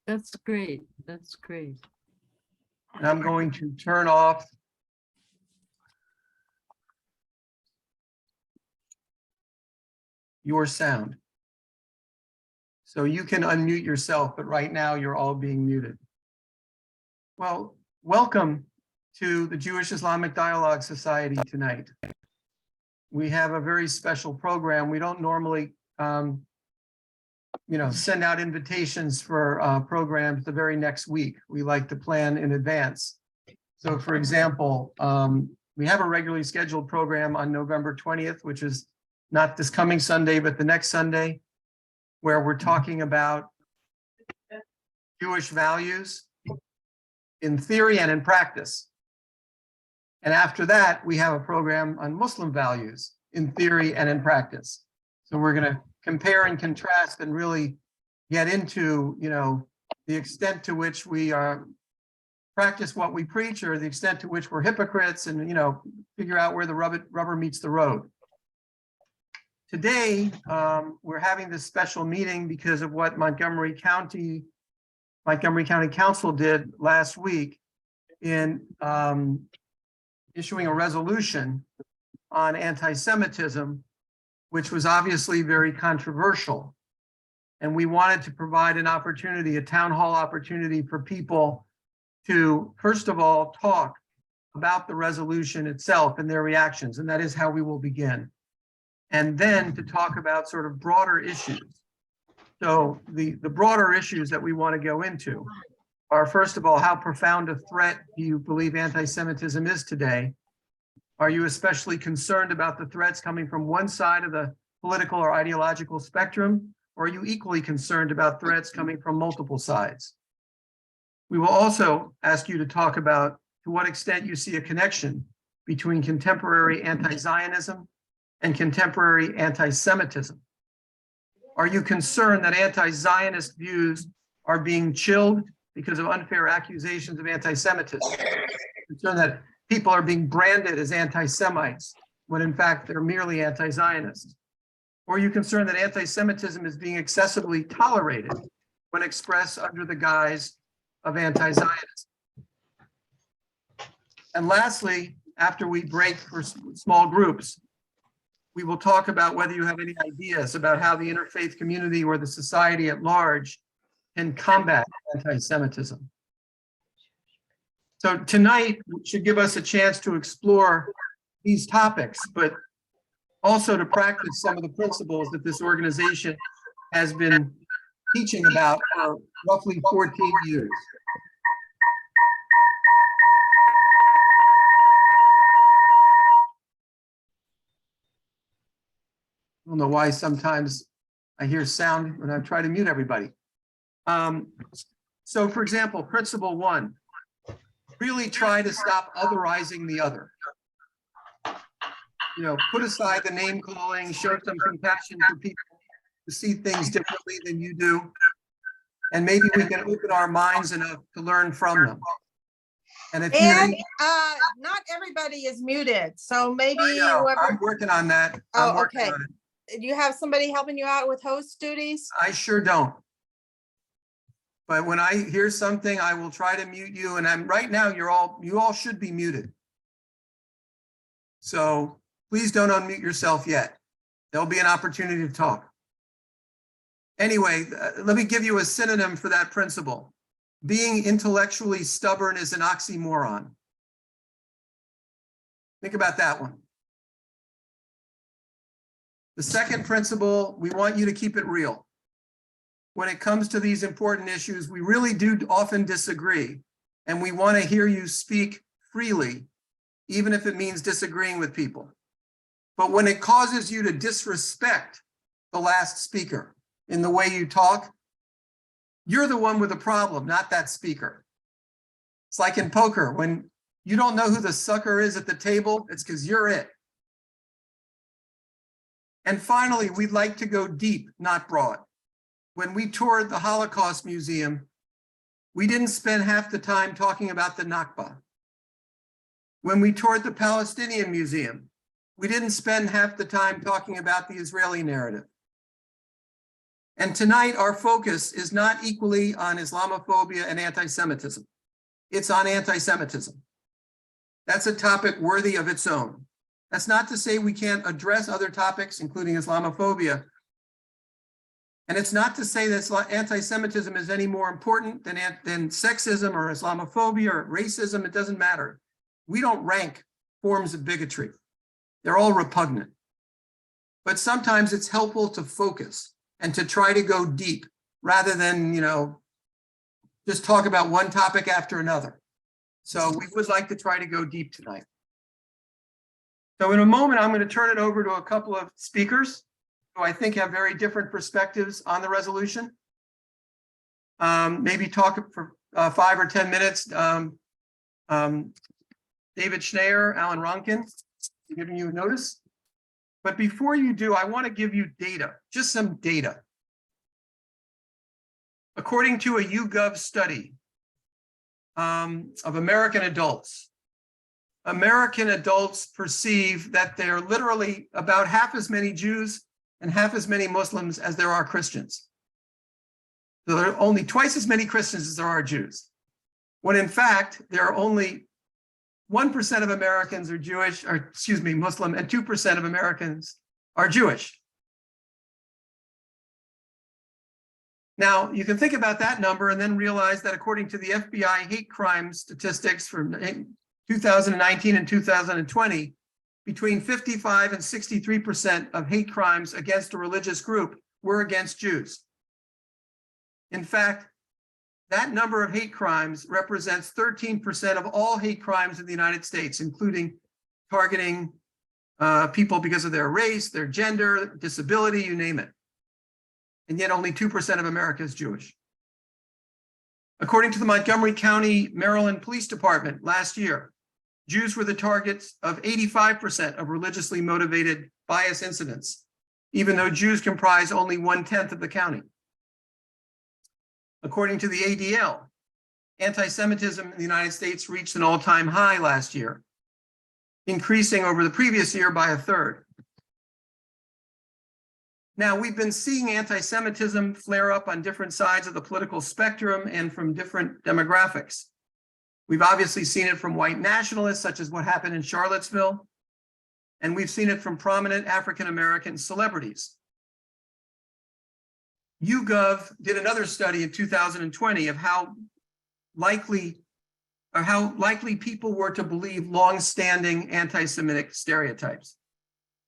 That's great. That's great. And I'm going to turn off your sound. So you can unmute yourself, but right now you're all being muted. Well, welcome to the Jewish Islamic Dialogue Society tonight. We have a very special program. We don't normally send out invitations for programs the very next week. We like to plan in advance. So for example, we have a regularly scheduled program on November 20th, which is not this coming Sunday, but the next Sunday, where we're talking about Jewish values in theory and in practice. And after that, we have a program on Muslim values in theory and in practice. So we're going to compare and contrast and really get into, the extent to which we practice what we preach, or the extent to which we're hypocrites, and, figure out where the rubber meets the road. Today, we're having this special meeting because of what Montgomery County Council did last week in issuing a resolution on anti-Semitism, which was obviously very controversial. And we wanted to provide an opportunity, a town hall opportunity for people to, first of all, talk about the resolution itself and their reactions. And that is how we will begin. And then to talk about sort of broader issues. So the broader issues that we want to go into are, first of all, how profound a threat do you believe anti-Semitism is today? Are you especially concerned about the threats coming from one side of the political or ideological spectrum? Or are you equally concerned about threats coming from multiple sides? We will also ask you to talk about to what extent you see a connection between contemporary anti-Zionism and contemporary anti-Semitism. Are you concerned that anti-Zionist views are being chilled because of unfair accusations of anti-Semitism? Concerned that people are being branded as anti-Semites when in fact they're merely anti-Zionist? Or are you concerned that anti-Semitism is being excessively tolerated when expressed under the guise of anti-Zionism? And lastly, after we break for small groups, we will talk about whether you have any ideas about how the interfaith community or the society at large can combat anti-Semitism. So tonight should give us a chance to explore these topics, but also to practice some of the principles that this organization has been teaching about for roughly 14 years. I don't know why sometimes I hear sound when I try to mute everybody. So for example, principle 1, really try to stop otherizing the other. Put aside the name calling, show some compassion for people to see things differently than you do. And maybe we can open our minds enough to learn from them. And not everybody is muted, so maybe I'm working on that. Oh, okay. Do you have somebody helping you out with host duties? I sure don't. But when I hear something, I will try to mute you. And right now, you all should be muted. So please don't unmute yourself yet. There'll be an opportunity to talk. Anyway, let me give you a synonym for that principle. Being intellectually stubborn is an oxymoron. Think about that one. The second principle, we want you to keep it real. When it comes to these important issues, we really do often disagree, and we want to hear you speak freely, even if it means disagreeing with people. But when it causes you to disrespect the last speaker in the way you talk, you're the one with the problem, not that speaker. It's like in poker, when you don't know who the sucker is at the table, it's because you're it. And finally, we'd like to go deep, not broad. When we toured the Holocaust Museum, we didn't spend half the time talking about the Nakba. When we toured the Palestinian Museum, we didn't spend half the time talking about the Israeli narrative. And tonight, our focus is not equally on Islamophobia and anti-Semitism. It's on anti-Semitism. That's a topic worthy of its own. That's not to say we can't address other topics, including Islamophobia. And it's not to say that anti-Semitism is any more important than sexism or Islamophobia or racism. It doesn't matter. We don't rank forms of bigotry. They're all repugnant. But sometimes it's helpful to focus and to try to go deep rather than, just talk about one topic after another. So we would like to try to go deep tonight. So in a moment, I'm going to turn it over to a couple of speakers who I think have very different perspectives on the resolution. Maybe talk for 5 or 10 minutes. David Schneier, Alan Ronkin, giving you a notice. But before you do, I want to give you data, just some data. According to a YouGov study of American adults perceive that there are literally about half as many Jews and half as many Muslims as there are Christians. So there are only twice as many Christians as there are Jews, when in fact, there are only 1% of Americans are Jewish, or excuse me, Muslim, and 2% of Americans are Jewish. Now, you can think about that number and then realize that according to the FBI hate crime statistics for 2019 and 2020, between 55 and 63% of hate crimes against a religious group were against Jews. In fact, that number of hate crimes represents 13% of all hate crimes in the United States, including targeting people because of their race, their gender, disability, you name it. And yet only 2% of America is Jewish. According to the Montgomery County, Maryland Police Department last year, Jews were the targets of 85% of religiously motivated bias incidents, even though Jews comprise only 1/10 of the county. According to the ADL, anti-Semitism in the United States reached an all-time high last year, increasing over the previous year by 1/3. Now, we've been seeing anti-Semitism flare up on different sides of the political spectrum and from different demographics. We've obviously seen it from white nationalists, such as what happened in Charlottesville, and we've seen it from prominent African-American celebrities. YouGov did another study in 2020 of how likely people were to believe long-standing anti-Semitic stereotypes,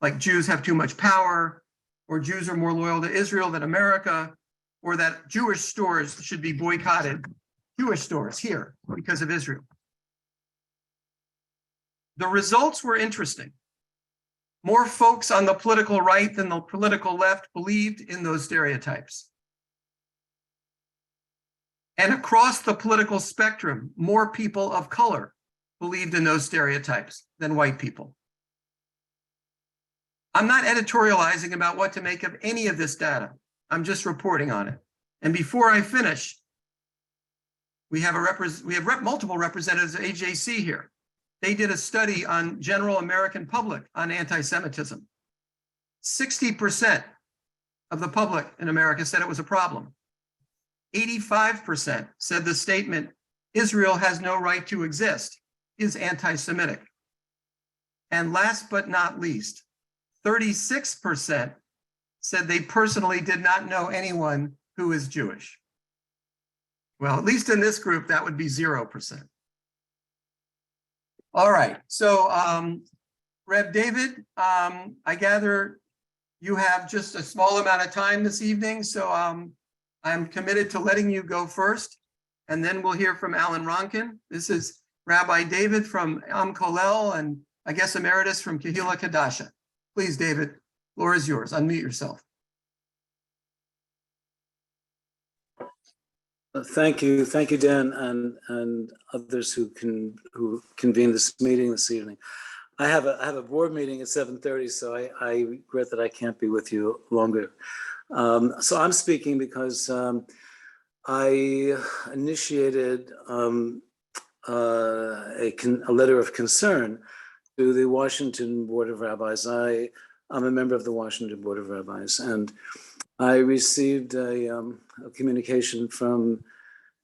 like Jews have too much power, or Jews are more loyal to Israel than America, or that Jewish stores should be boycotted, Jewish stores here, because of Israel. The results were interesting. More folks on the political right than the political left believed in those stereotypes. And across the political spectrum, more people of color believed in those stereotypes than white people. I'm not editorializing about what to make of any of this data. I'm just reporting on it. And before I finish, we have multiple representatives of AJC here. They did a study on general American public on anti-Semitism. 60% of the public in America said it was a problem. 85% said the statement, Israel has no right to exist, is anti-Semitic. And last but not least, 36% said they personally did not know anyone who is Jewish. Well, at least in this group, that would be 0%. All right, so Rev. David, I gather you have just a small amount of time this evening, so I'm committed to letting you go first, and then we'll hear from Alan Ronkin. This is Rabbi David from Am Kolel, and I guess Emeritus from Kehillah Kadasha. Please, David, floor is yours. Unmute yourself. Thank you, Dan, and others who convened this meeting this evening. I have a board meeting at 7:30, so I regret that I can't be with you longer. So I'm speaking because I initiated a letter of concern to the Washington Board of Rabbis. I'm a member of the Washington Board of Rabbis, and I received a communication from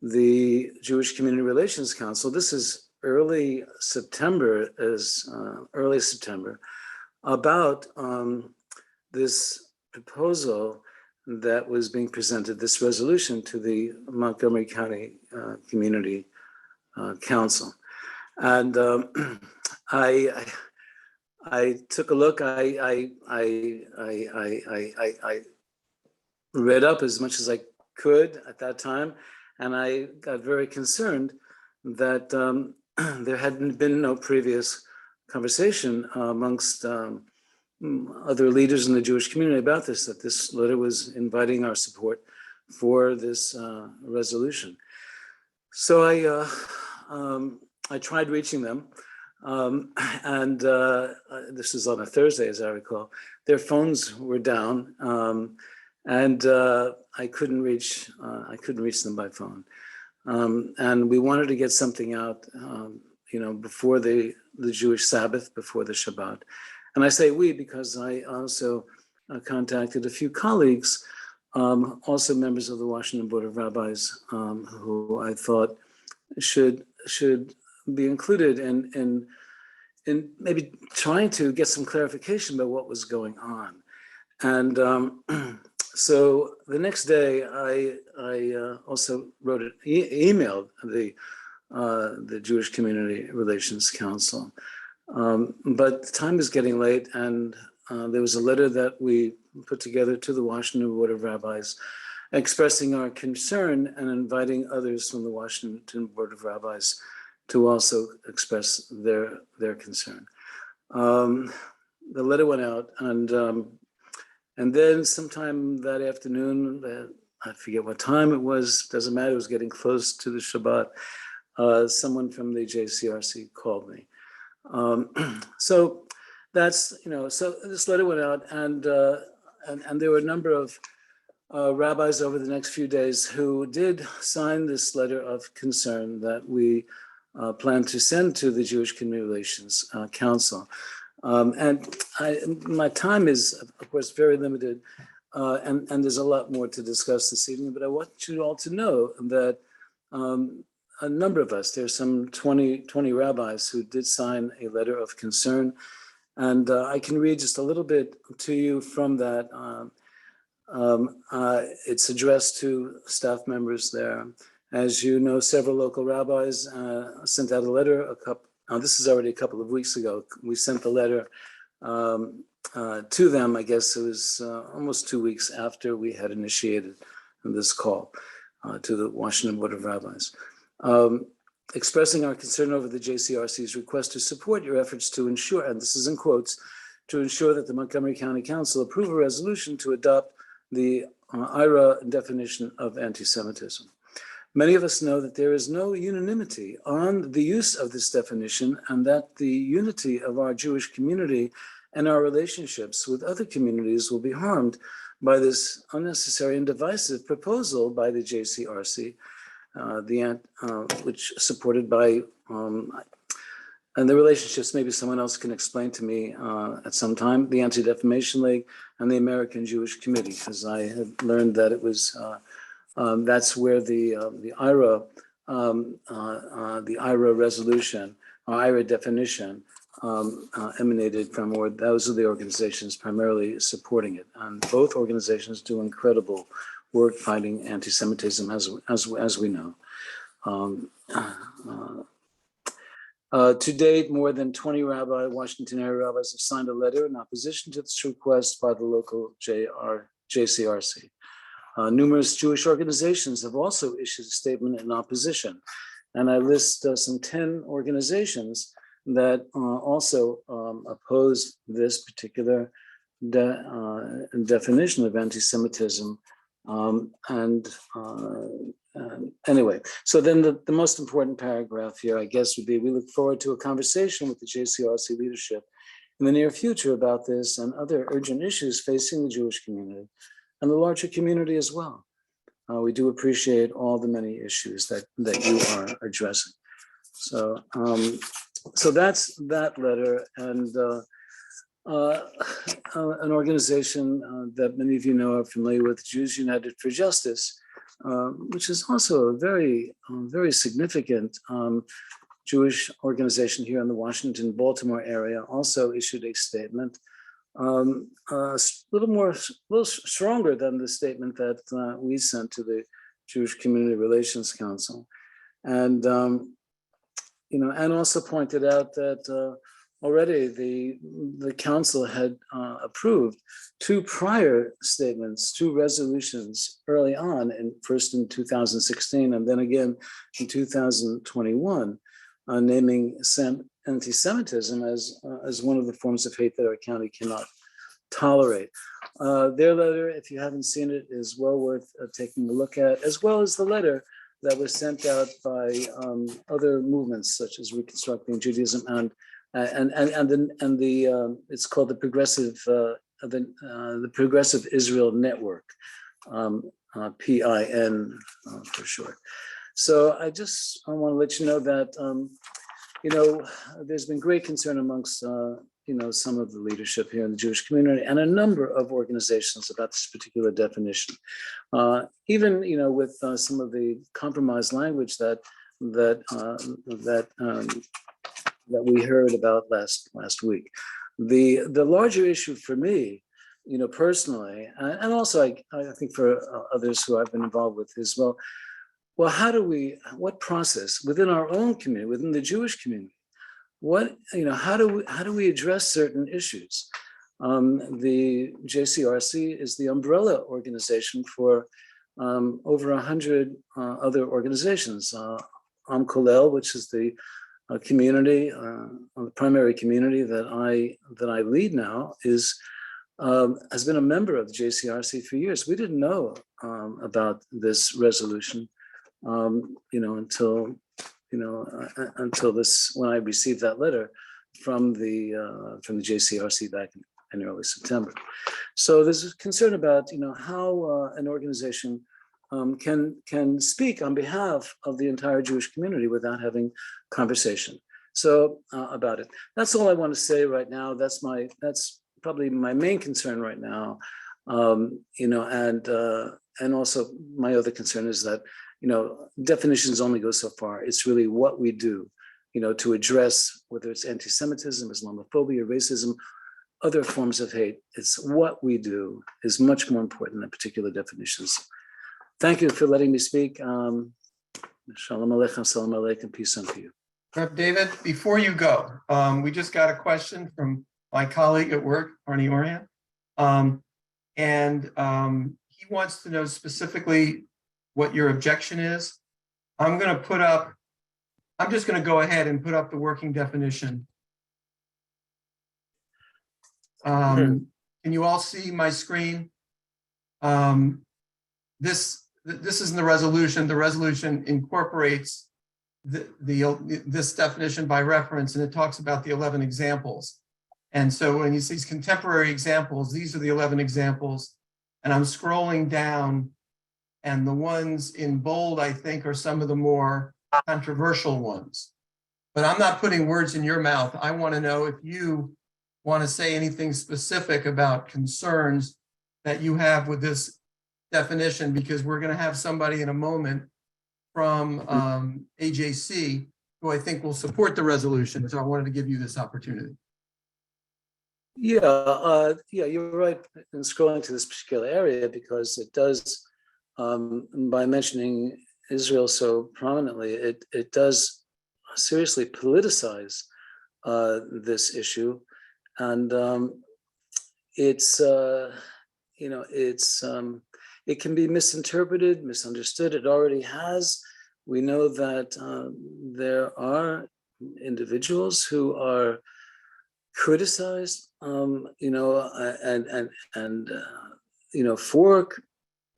the Jewish Community Relations Council. This is early September, about this proposal that was being presented, this resolution to the Montgomery County Community Council. And I took a look. I read up as much as I could at that time, and I got very concerned that there had been no previous conversation amongst other leaders in the Jewish community about this, that this letter was inviting our support for this resolution. So I tried reaching them, and this is on a Thursday, as I recall. Their phones were down, and I couldn't reach them by phone. And we wanted to get something out, before the Jewish Sabbath, before the Shabbat. And I say we because I also contacted a few colleagues, also members of the Washington Board of Rabbis, who I thought should be included in maybe trying to get some clarification about what was going on. And so the next day, I also wrote an emailed the Jewish Community Relations Council. But the time is getting late, and there was a letter that we put together to the Washington Board of Rabbis expressing our concern and inviting others from the Washington Board of Rabbis to also express their concern. The letter went out, and then sometime that afternoon, I forget what time it was, doesn't matter, it was getting close to the Shabbat, someone from the JCRC called me. So that's, so this letter went out, and there were a number of rabbis over the next few days who did sign this letter of concern that we plan to send to the Jewish Community Relations Council. And my time is, of course, very limited, and there's a lot more to discuss this evening, but I want you all to know that a number of us, there's some 20 rabbis who did sign a letter of concern, and I can read just a little bit to you from that. It's addressed to staff members there. As you know, several local rabbis sent out a letter this is already a couple of weeks ago. We sent the letter to them. I guess it was almost 2 weeks after we had initiated this call to the Washington Board of Rabbis, expressing our concern over the JCRC's request to support your efforts to ensure, and this is in quotes, to ensure that the Montgomery County Council approve a resolution to adopt the IRA definition of anti-Semitism. Many of us know that there is no unanimity on the use of this definition, and that the unity of our Jewish community and our relationships with other communities will be harmed by this unnecessary and divisive proposal by the JCRC, which is supported by, and the relationships maybe someone else can explain to me at some time, the Anti-Defamation League and the American Jewish Committee, because I had learned that it was that's where the IRA resolution, IRA definition emanated from, or those are the organizations primarily supporting it. And both organizations do incredible work fighting anti-Semitism, as we know. To date, more than 20 Washington area rabbis have signed a letter in opposition to this request by the local JCRC. Numerous Jewish organizations have also issued a statement in opposition. And I list some 10 organizations that also oppose this particular definition of anti-Semitism. Anyway, so then the most important paragraph here, I guess, would be, we look forward to a conversation with the JCRC leadership in the near future about this and other urgent issues facing the Jewish community and the larger community as well. We do appreciate all the many issues that you are addressing. So, so that's that letter, and uh, an organization that many of you know are familiar with, Jews United for Justice, which is also a very, very significant Jewish organization here in the Washington, Baltimore area, also issued a statement, a little stronger than the statement that we sent to the Jewish Community Relations Council. And, and also pointed out that already the council had approved two prior statements, two resolutions early on, first in 2016 and then again in 2021, naming anti-Semitism as one of the forms of hate that our county cannot tolerate. Their letter, if you haven't seen it, is well worth taking a look at, as well as the letter that was sent out by other movements such as Reconstructing Judaism and it's called the Progressive Israel Network, PIN for short. So I want to let you know that there's been great concern amongst some of the leadership here in the Jewish community and a number of organizations about this particular definition. Even with some of the compromised language that we heard about last week. The larger issue for me, personally, and also I think for others who I've been involved with is, well, what process within our own community, within the Jewish community, how do we address certain issues? The JCRC is the umbrella organization for over 100 other organizations. Am Kolel, which is the community, the primary community that I lead now, has been a member of the JCRC for years. We didn't know about this resolution, until this, when I received that letter from the JCRC back in early September. So there's a concern about how an organization can speak on behalf of the entire Jewish community without having conversation. So about it. That's all I want to say right now. That's probably my main concern right now. And also my other concern is that definitions only go so far. It's really what we do, to address whether it's anti-Semitism, Islamophobia, racism, other forms of hate. It's what we do is much more important than particular definitions. Thank you for letting me speak. Shalom Aleichem, Salam Aleichem, peace unto you. Rep. David, before you go, we just got a question from my colleague at work, Arnie Orhan. He wants to know specifically what your objection is. I'm just going to go ahead and put up the working definition. Can you all see my screen? This isn't the resolution. The resolution incorporates this definition by reference, and it talks about the 11 examples. And so when you see these contemporary examples, these are the 11 examples. And I'm scrolling down, and the ones in bold, I think, are some of the more controversial ones. But I'm not putting words in your mouth. I want to know if you want to say anything specific about concerns that you have with this definition, because we're going to have somebody in a moment from AJC who I think will support the resolution. So I wanted to give you this opportunity. Yeah, you're right in scrolling to this particular area, because it does, by mentioning Israel so prominently, it does seriously politicize this issue, and it can be misinterpreted, misunderstood. It already has. We know that there are individuals who are criticized, for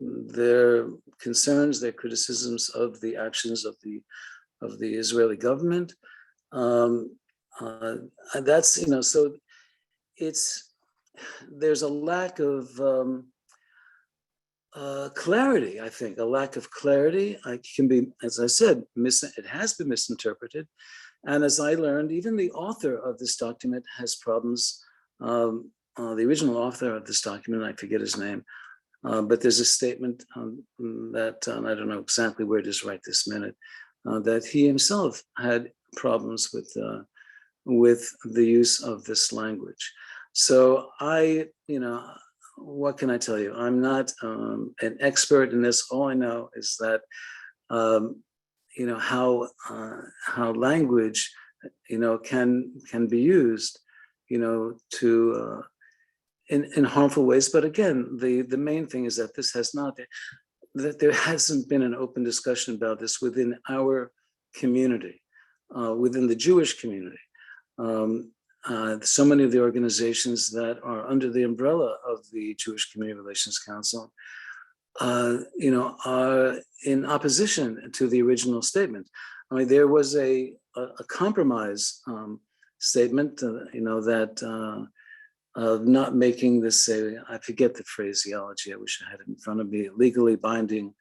their concerns, their criticisms of the actions of the Israeli government. That's, so there's a lack of clarity, I think, a lack of clarity. It can be, as I said, it has been misinterpreted. And as I learned, even the author of this document has problems The original author of this document, I forget his name, but there's a statement that I don't know exactly where it is right this minute, that he himself had problems with the use of this language. So what can I tell you? I'm not an expert in this. All I know is that how language can be used to in harmful ways. But again, the main thing is that that there hasn't been an open discussion about this within our community, within the Jewish community. So many of the organizations that are under the umbrella of the Jewish Community Relations Council, are in opposition to the original statement. I mean, there was a compromise statement, that of not making this I forget the phraseology, I wish I had it in front of me, legally binding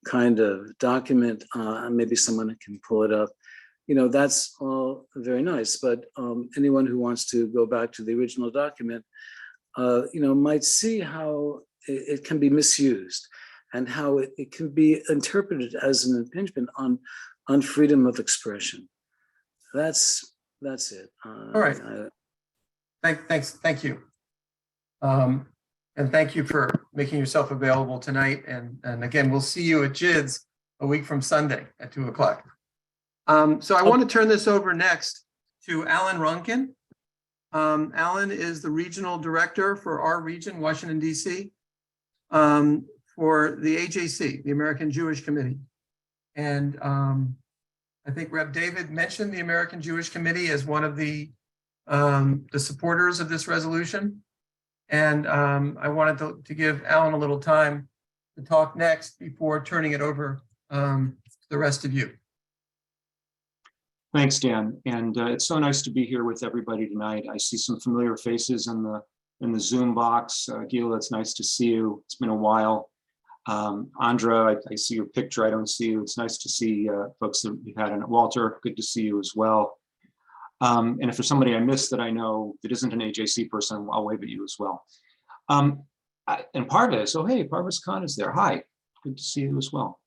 kind of document. Maybe someone can pull it up. That's all very nice, but anyone who wants to go back to the original document, might see how it can be misused and how it can be interpreted as an impingement on freedom of expression. That's it. All right. Thank you. And thank you for making yourself available tonight. And again, we'll see you at JIDS a week from Sunday at 2:00. So I want to turn this over next to Alan Runkin. Alan is the regional director for our region, Washington, D.C., for the AJC, the American Jewish Committee. And I think Reb David mentioned the American Jewish Committee as one of the supporters of this resolution. And I wanted to give Alan a little time to talk next before turning it over to the rest of you. Thanks, Dan. And it's so nice to be here with everybody tonight. I see some familiar faces in the Zoom box. Gila, it's nice to see you. It's been a while. Andra, I see your picture. I don't see you. It's nice to see folks that we've had in it. Walter, good to see you as well. And if there's somebody I missed that I know that isn't an AJC person, I'll wave at you as well. And Parvez, oh, hey, Parvez Khan is there. Hi, good to see you as well.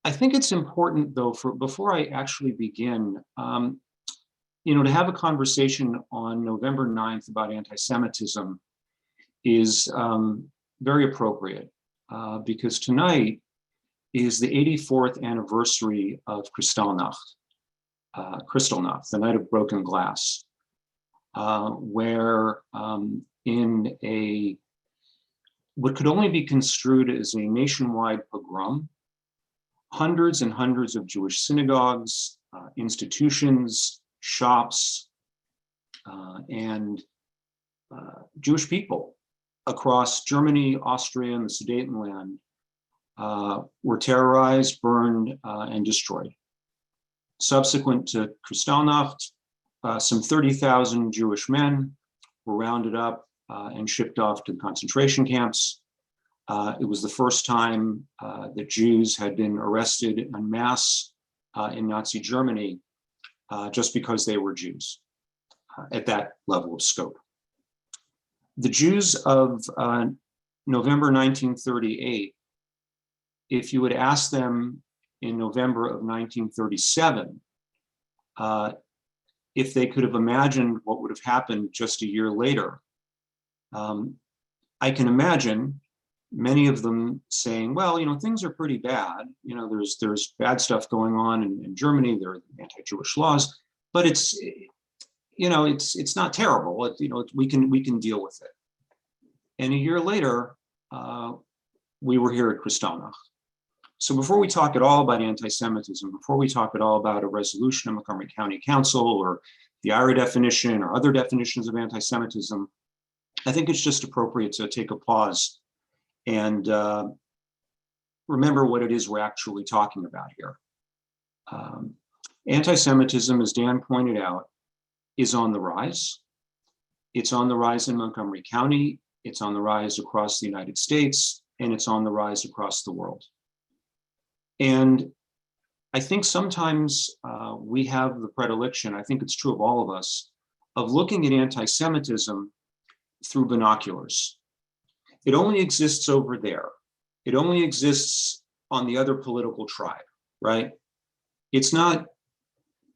I think it's important, though, before I actually begin, to have a conversation on November 9th about anti-Semitism is very appropriate because tonight is the 84th anniversary of Kristallnacht, the Night of Broken Glass, where in what could only be construed as a nationwide pogrom, hundreds and hundreds of Jewish synagogues, institutions, shops, and Jewish people across Germany, Austria, and the Sudetenland were terrorized, burned, and destroyed. Subsequent to Kristallnacht, some 30,000 Jewish men were rounded up and shipped off to the concentration camps. It was the first time that Jews had been arrested en masse in Nazi Germany just because they were Jews at that level of scope. The Jews of November 1938, if you would ask them in November of 1937, if they could have imagined what would have happened just a year later, I can imagine many of them saying, well, things are pretty bad. There's bad stuff going on in Germany. There are anti-Jewish laws, but it's not terrible. We can deal with it. And a year later, we were here at Kristallnacht. So before we talk at all about anti-Semitism, before we talk at all about a resolution of Montgomery County Council or the IRA definition or other definitions of anti-Semitism, I think it's just appropriate to take a pause and remember what it is we're actually talking about here. Anti-Semitism, as Dan pointed out, is on the rise. It's on the rise in Montgomery County, it's on the rise across the United States, and it's on the rise across the world. And I think sometimes we have the predilection, I think it's true of all of us, of looking at anti-Semitism through binoculars. It only exists over there. It only exists on the other political tribe, right? It's not,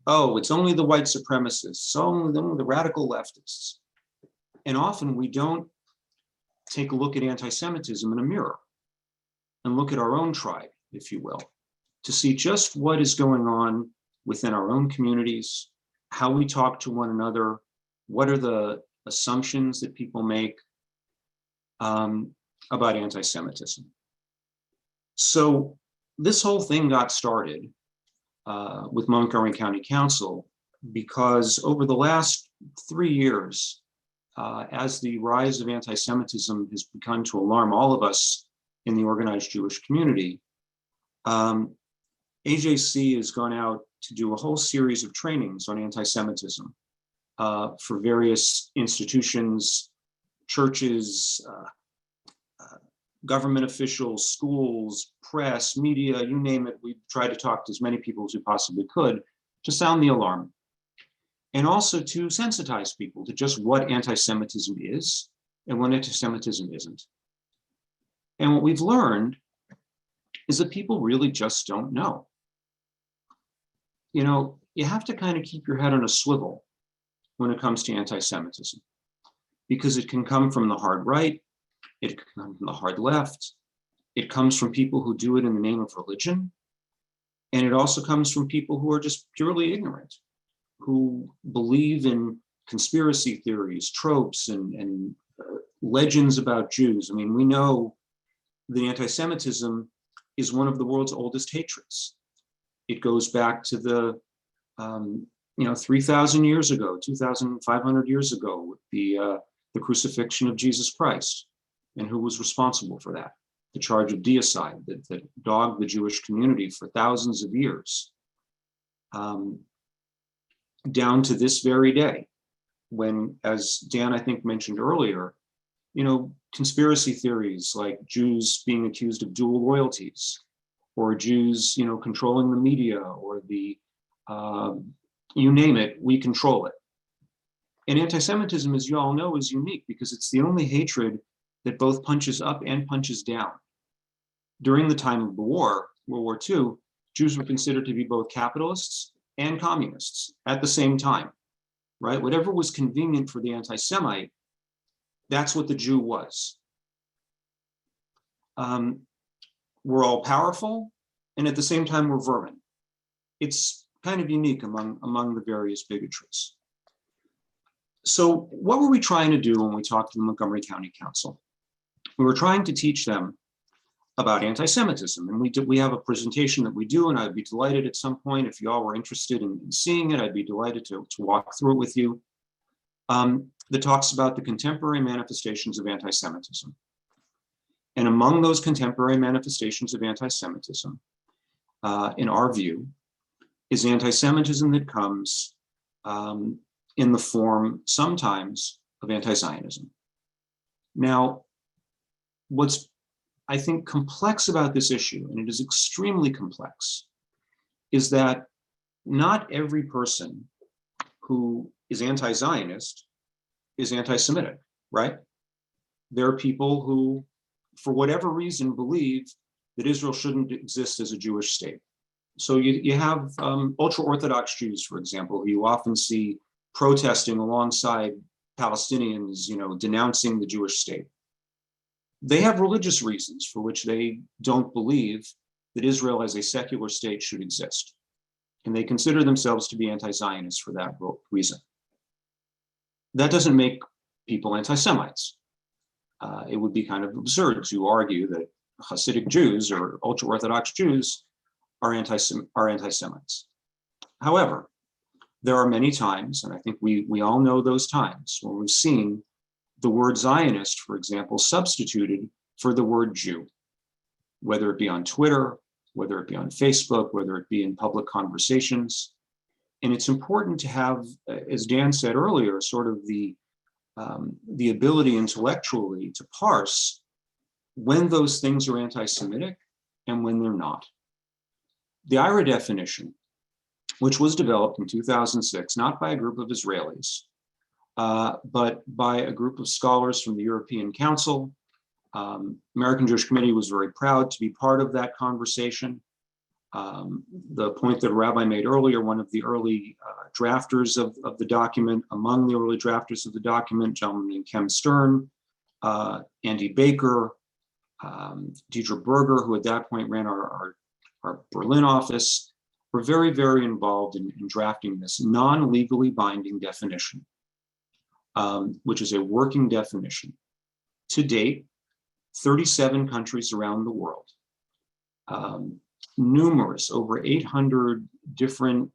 oh, it's only the white supremacists, it's only the radical leftists. And often we don't take a look at anti-Semitism in a mirror and look at our own tribe, if you will, to see just what is going on within our own communities, how we talk to one another, what are the assumptions that people make about anti-Semitism. So this whole thing got started with Montgomery County Council because over the last 3 years, as the rise of anti-Semitism has begun to alarm all of us in the organized Jewish community, AJC has gone out to do a whole series of trainings on anti-Semitism for various institutions, churches, government officials, schools, press, media, you name it. We tried to talk to as many people as we possibly could to sound the alarm. And also to sensitize people to just what anti-Semitism is and what anti-Semitism isn't. And what we've learned is that people really just don't know. You know, you have to kind of keep your head on a swivel when it comes to anti-Semitism, because it can come from the hard right, it can come from the hard left, it comes from people who do it in the name of religion, and it also comes from people who are just purely ignorant, who believe in conspiracy theories, tropes, and legends about Jews. I mean, we know that anti-Semitism is one of the world's oldest hatreds. It goes back to the 3,000 years ago, 2,500 years ago, with the crucifixion of Jesus Christ, and who was responsible for that? The charge of deicide that dogged the Jewish community for thousands of years, down to this very day, when, as Dan, I think, mentioned earlier, conspiracy theories like Jews being accused of dual loyalties, or Jews, controlling the media, or the, you name it, we control it. And anti-Semitism, as you all know, is unique because it's the only hatred that both punches up and punches down. During the time of the war, World War II, Jews were considered to be both capitalists and communists at the same time, right? Whatever was convenient for the anti-Semite, that's what the Jew was. We're all powerful, and at the same time, we're vermin. It's kind of unique among the various bigotries. So what were we trying to do when we talked to the Montgomery County Council? We were trying to teach them about anti-Semitism, and we have a presentation that we do, and I'd be delighted at some point, if you all were interested in seeing it, I'd be delighted to walk through it with you, that talks about the contemporary manifestations of anti-Semitism. And among those contemporary manifestations of anti-Semitism, in our view, is anti-Semitism that comes in the form sometimes of anti-Zionism. Now, what's, I think, complex about this issue, and it is extremely complex, is that not every person who is anti-Zionist is anti-Semitic, right? There are people who, for whatever reason, believe that Israel shouldn't exist as a Jewish state. So you have ultra-Orthodox Jews, for example, who you often see protesting alongside Palestinians, denouncing the Jewish state. They have religious reasons for which they don't believe that Israel as a secular state should exist. And they consider themselves to be anti-Zionists for that reason. That doesn't make people anti-Semites. It would be kind of absurd to argue that Hasidic Jews or ultra-Orthodox Jews are anti-Semites. However, there are many times, and I think we all know those times, when we've seen the word Zionist, for example, substituted for the word Jew, whether it be on Twitter, whether it be on Facebook, whether it be in public conversations. And it's important to have, as Dan said earlier, sort of the ability intellectually to parse when those things are anti-Semitic and when they're not. The IRA definition, which was developed in 2006, not by a group of Israelis, but by a group of scholars from the European Council. American Jewish Committee was very proud to be part of that conversation. The point that a rabbi made earlier, one of the early drafters of the document, among the early drafters of the document, a gentleman named Kem Stern, Andy Baker, Dietrich Berger, who at that point ran our Berlin office, were very, very involved in drafting this non-legally binding definition, which is a working definition. To date, 37 countries around the world, numerous, over 800 different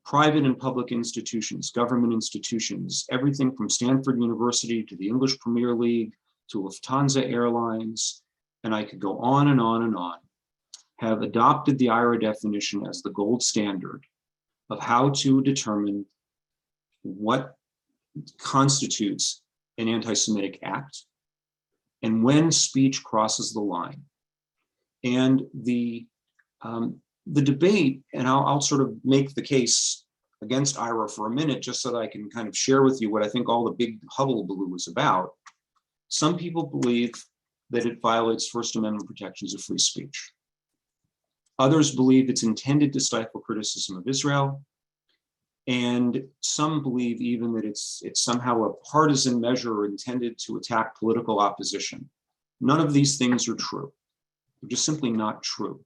private and public institutions, government institutions, everything from Stanford University to the English Premier League to Lufthansa Airlines, and I could go on and on and on, have adopted the IRA definition as the gold standard of how to determine what constitutes an anti-Semitic act and when speech crosses the line. And the debate, and I'll sort of make the case against IRA for a minute, just so that I can kind of share with you what I think all the big hullabaloo is about. Some people believe that it violates First Amendment protections of free speech. Others believe it's intended to stifle criticism of Israel. And some believe even that it's somehow a partisan measure intended to attack political opposition. None of these things are true. They're just simply not true.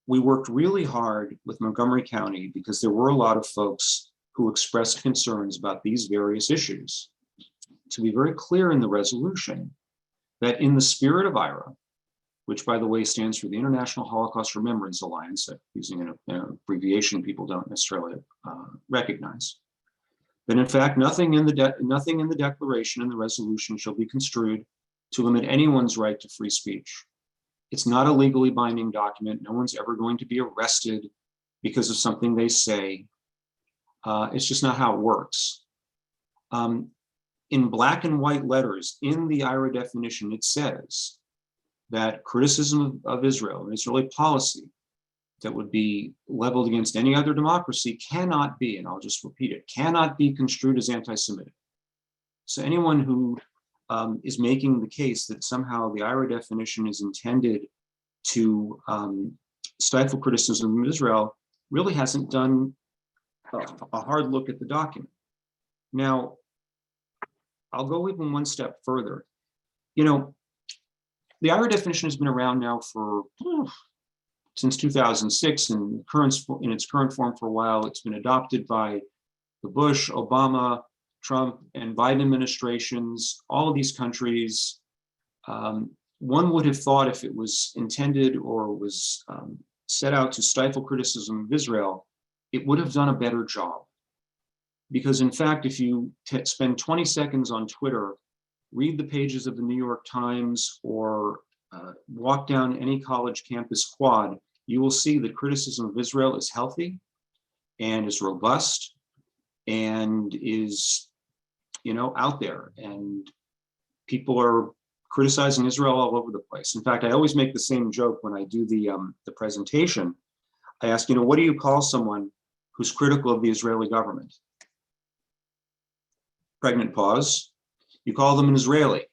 We worked really hard with Montgomery County because there were a lot of folks who expressed concerns about these various issues. To be very clear in the resolution, that in the spirit of IRA, which by the way stands for the International Holocaust Remembrance Alliance, using an abbreviation people don't necessarily recognize, that in fact nothing in the declaration and the resolution shall be construed to limit anyone's right to free speech. It's not a legally binding document. No one's ever going to be arrested because of something they say. It's just not how it works. In black and white letters in the IRA definition, it says that criticism of Israel and Israeli policy that would be leveled against any other democracy cannot be, and I'll just repeat it, cannot be construed as anti-Semitic. So anyone who is making the case that somehow the IRA definition is intended to stifle criticism of Israel really hasn't done a hard look at the document. Now, I'll go even one step further. You know, the IRA definition has been around now for since 2006 in its current form for a while. It's been adopted by the Bush, Obama, Trump, and Biden administrations, all of these countries. One would have thought if it was intended or was set out to stifle criticism of Israel, it would have done a better job. Because in fact, if you spend 20 seconds on Twitter, read the pages of the New York Times, or walk down any college campus quad, you will see that criticism of Israel is healthy and is robust and is, you know, out there. And people are criticizing Israel all over the place. In fact, I always make the same joke when I do the presentation. I ask, you know, what do you call someone who's critical of the Israeli government? Pregnant pause. You call them an Israeli,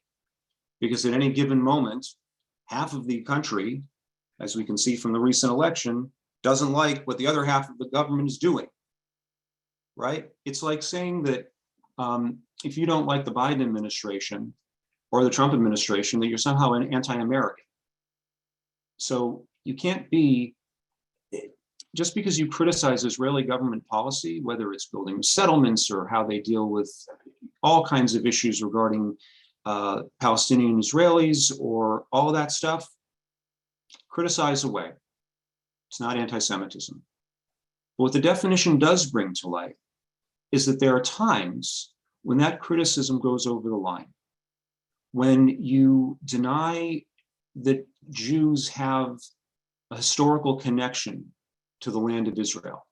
because at any given moment, half of the country, as we can see from the recent election, doesn't like what the other half of the government is doing, right? It's like saying that if you don't like the Biden administration or the Trump administration, that you're somehow an anti-American. So you can't be, just because you criticize Israeli government policy, whether it's building settlements or how they deal with all kinds of issues regarding Palestinian Israelis or all of that stuff, criticize away. It's not anti-Semitism. But what the definition does bring to light is that there are times when that criticism goes over the line. When you deny that Jews have a historical connection to the land of Israel,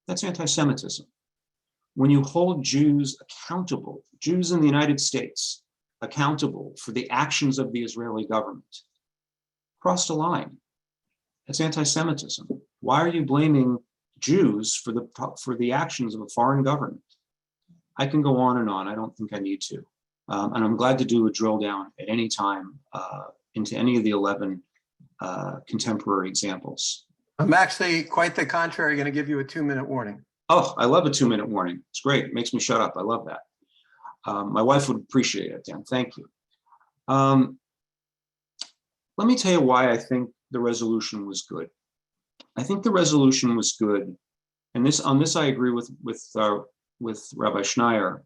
that's anti-Semitism. When you hold Jews accountable, Jews in the United States, accountable for the actions of the Israeli government, crossed a line. That's anti-Semitism. Why are you blaming Jews for the actions of a foreign government? I can go on and on. I don't think I need to. And I'm glad to do a drill down at any time into any of the 11 contemporary examples. I'm actually quite the contrary, going to give you a 2-minute warning. Oh, I love a 2-minute warning. It's great. It makes me shut up. I love that. My wife would appreciate it, Dan. Thank you. Let me tell you why I think the resolution was good. I think the resolution was good, and on this I agree with Rabbi Schneier,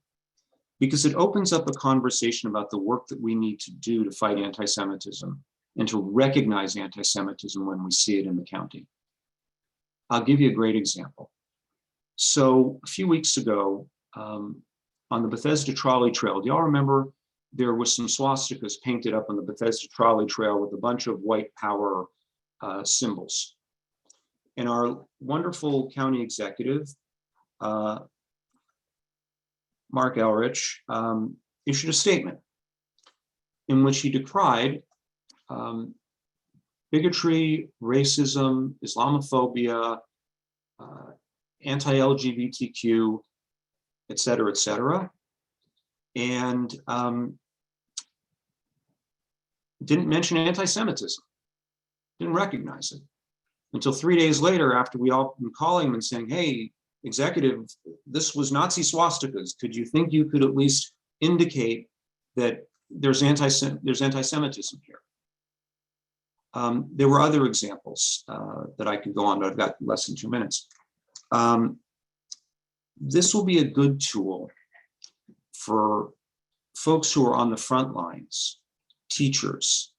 because it opens up a conversation about the work that we need to do to fight anti-Semitism and to recognize anti-Semitism when we see it in the county. I'll give you a great example. So a few weeks ago, on the Bethesda Trolley Trail, do y'all remember there was some swastikas painted up on the Bethesda Trolley Trail with a bunch of white power symbols? And our wonderful county executive, Mark Elrich, issued a statement in which he decried bigotry, racism, Islamophobia, anti-LGBTQ, et cetera, and didn't mention anti-Semitism, didn't recognize it. Until 3 days later, after we all been calling him and saying, hey, executive, this was Nazi swastikas. Could you think you could at least indicate that there's anti-Semitism here? There were other examples that I could go on, but I've got less than 2 minutes. This will be a good tool for folks who are on the front lines, teachers,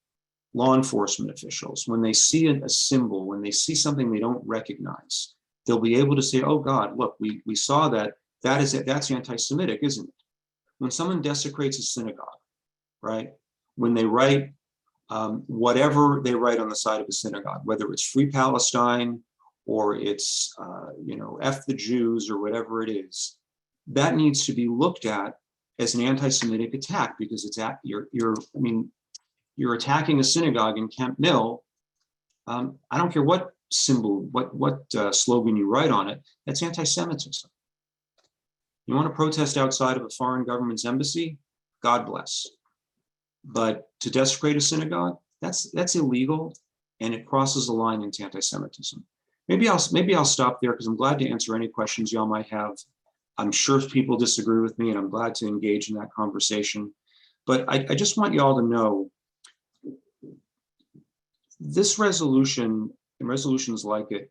law enforcement officials. When they see a symbol, when they see something they don't recognize, they'll be able to say, oh God, look, we saw that, that's anti-Semitic, isn't it? When someone desecrates a synagogue, right? When they write whatever they write on the side of a synagogue, whether it's Free Palestine or it's, F the Jews or whatever it is, that needs to be looked at as an anti-Semitic attack, because it's you're attacking a synagogue in Kemp Mill. I don't care what symbol, what slogan you write on it, that's anti-Semitism. You want to protest outside of a foreign government's embassy? God bless. But to desecrate a synagogue, that's illegal, and it crosses the line into anti-Semitism. Maybe I'll stop there, because I'm glad to answer any questions y'all might have. I'm sure people disagree with me, and I'm glad to engage in that conversation. But I just want y'all to know this resolution and resolutions like it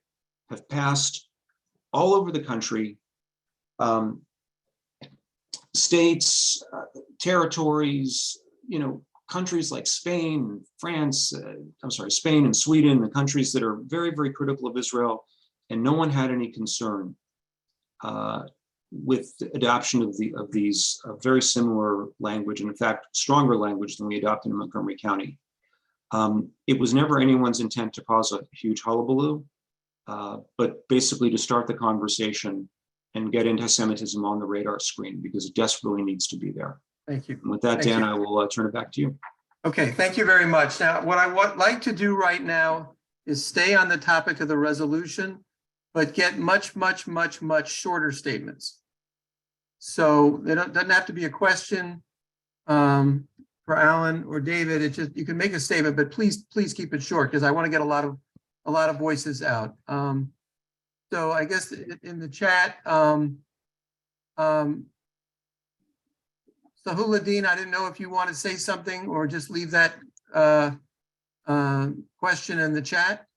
have passed all over the country. States, territories, countries like Spain, France, Spain and Sweden, the countries that are very, very critical of Israel, and no one had any concern with the adoption of these very similar language, and in fact, stronger language than we adopted in Montgomery County. It was never anyone's intent to cause a huge hullabaloo, but basically to start the conversation and get anti-Semitism on the radar screen, because it desperately needs to be there. Thank you. And with that, Thank Dan, you. I will turn it back to you. Okay, thank you very much. Now, what I would like to do right now is stay on the topic of the resolution, but get much shorter statements. So it doesn't have to be a question for Alan or David. It just, you can make a statement, but please keep it short, because I want to get a lot of voices out. So I guess in the chat, Sahuladin, I didn't know if you want to say something or just leave that question in the chat.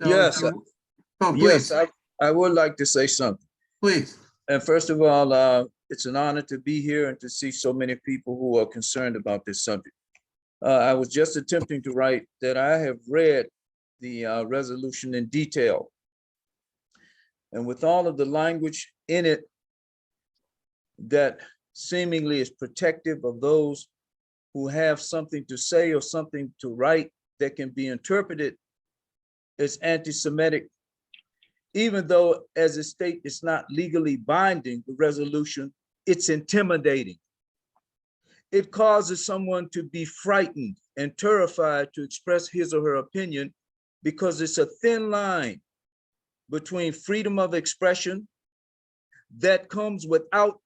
So yes, please. yes, I would like to say something. Please. And first of all, it's an honor to be here and to see so many people who are concerned about this subject. I was just attempting to write that I have read the resolution in detail. And with all of the language in it that seemingly is protective of those who have something to say or something to write that can be interpreted as anti-Semitic, even though as a state it's not legally binding, the resolution, it's intimidating. It causes someone to be frightened and terrified to express his or her opinion, because it's a thin line between freedom of expression that comes without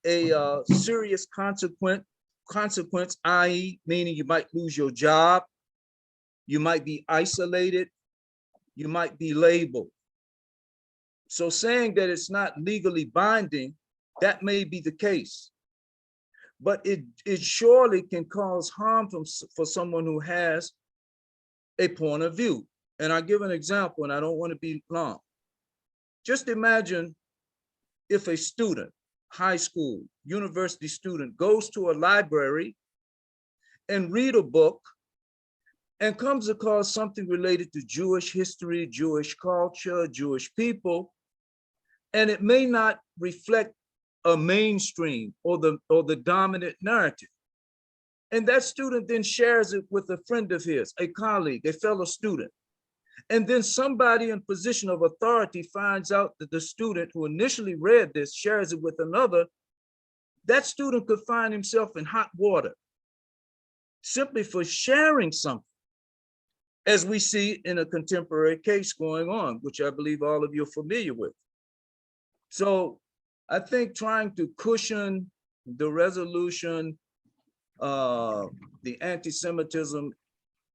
a serious consequence, i.e. meaning you might lose your job, you might be isolated, you might be labeled. So saying that it's not legally binding, that may be the case, but it surely can cause harm for someone who has a point of view. And I'll give an example, and I don't want to be long. Just imagine if a student, high school, university student, goes to a library and read a book and comes across something related to Jewish history, Jewish culture, Jewish people, and it may not reflect a mainstream or the dominant narrative. And that student then shares it with a friend of his, a colleague, a fellow student. And then somebody in position of authority finds out that the student who initially read this shares it with another. That student could find himself in hot water simply for sharing something, as we see in a contemporary case going on, which I believe all of you are familiar with. So I think trying to cushion the resolution, the anti-Semitism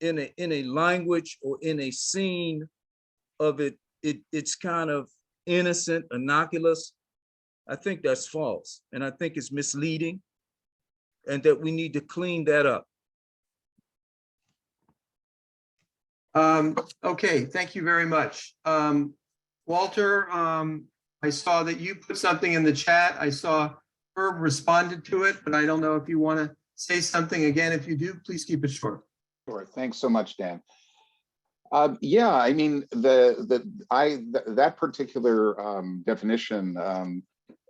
in a language or in a scene of it's kind of innocent, innocuous, I think that's false. And I think it's misleading, and that we need to clean that up. Okay, thank you very much. Walter, I saw that you put something in the chat. I saw Herb responded to it, but I don't know if you want to say something again. If you do, please keep it short. Sure. Thanks so much, Dan. Yeah, I mean, that particular definition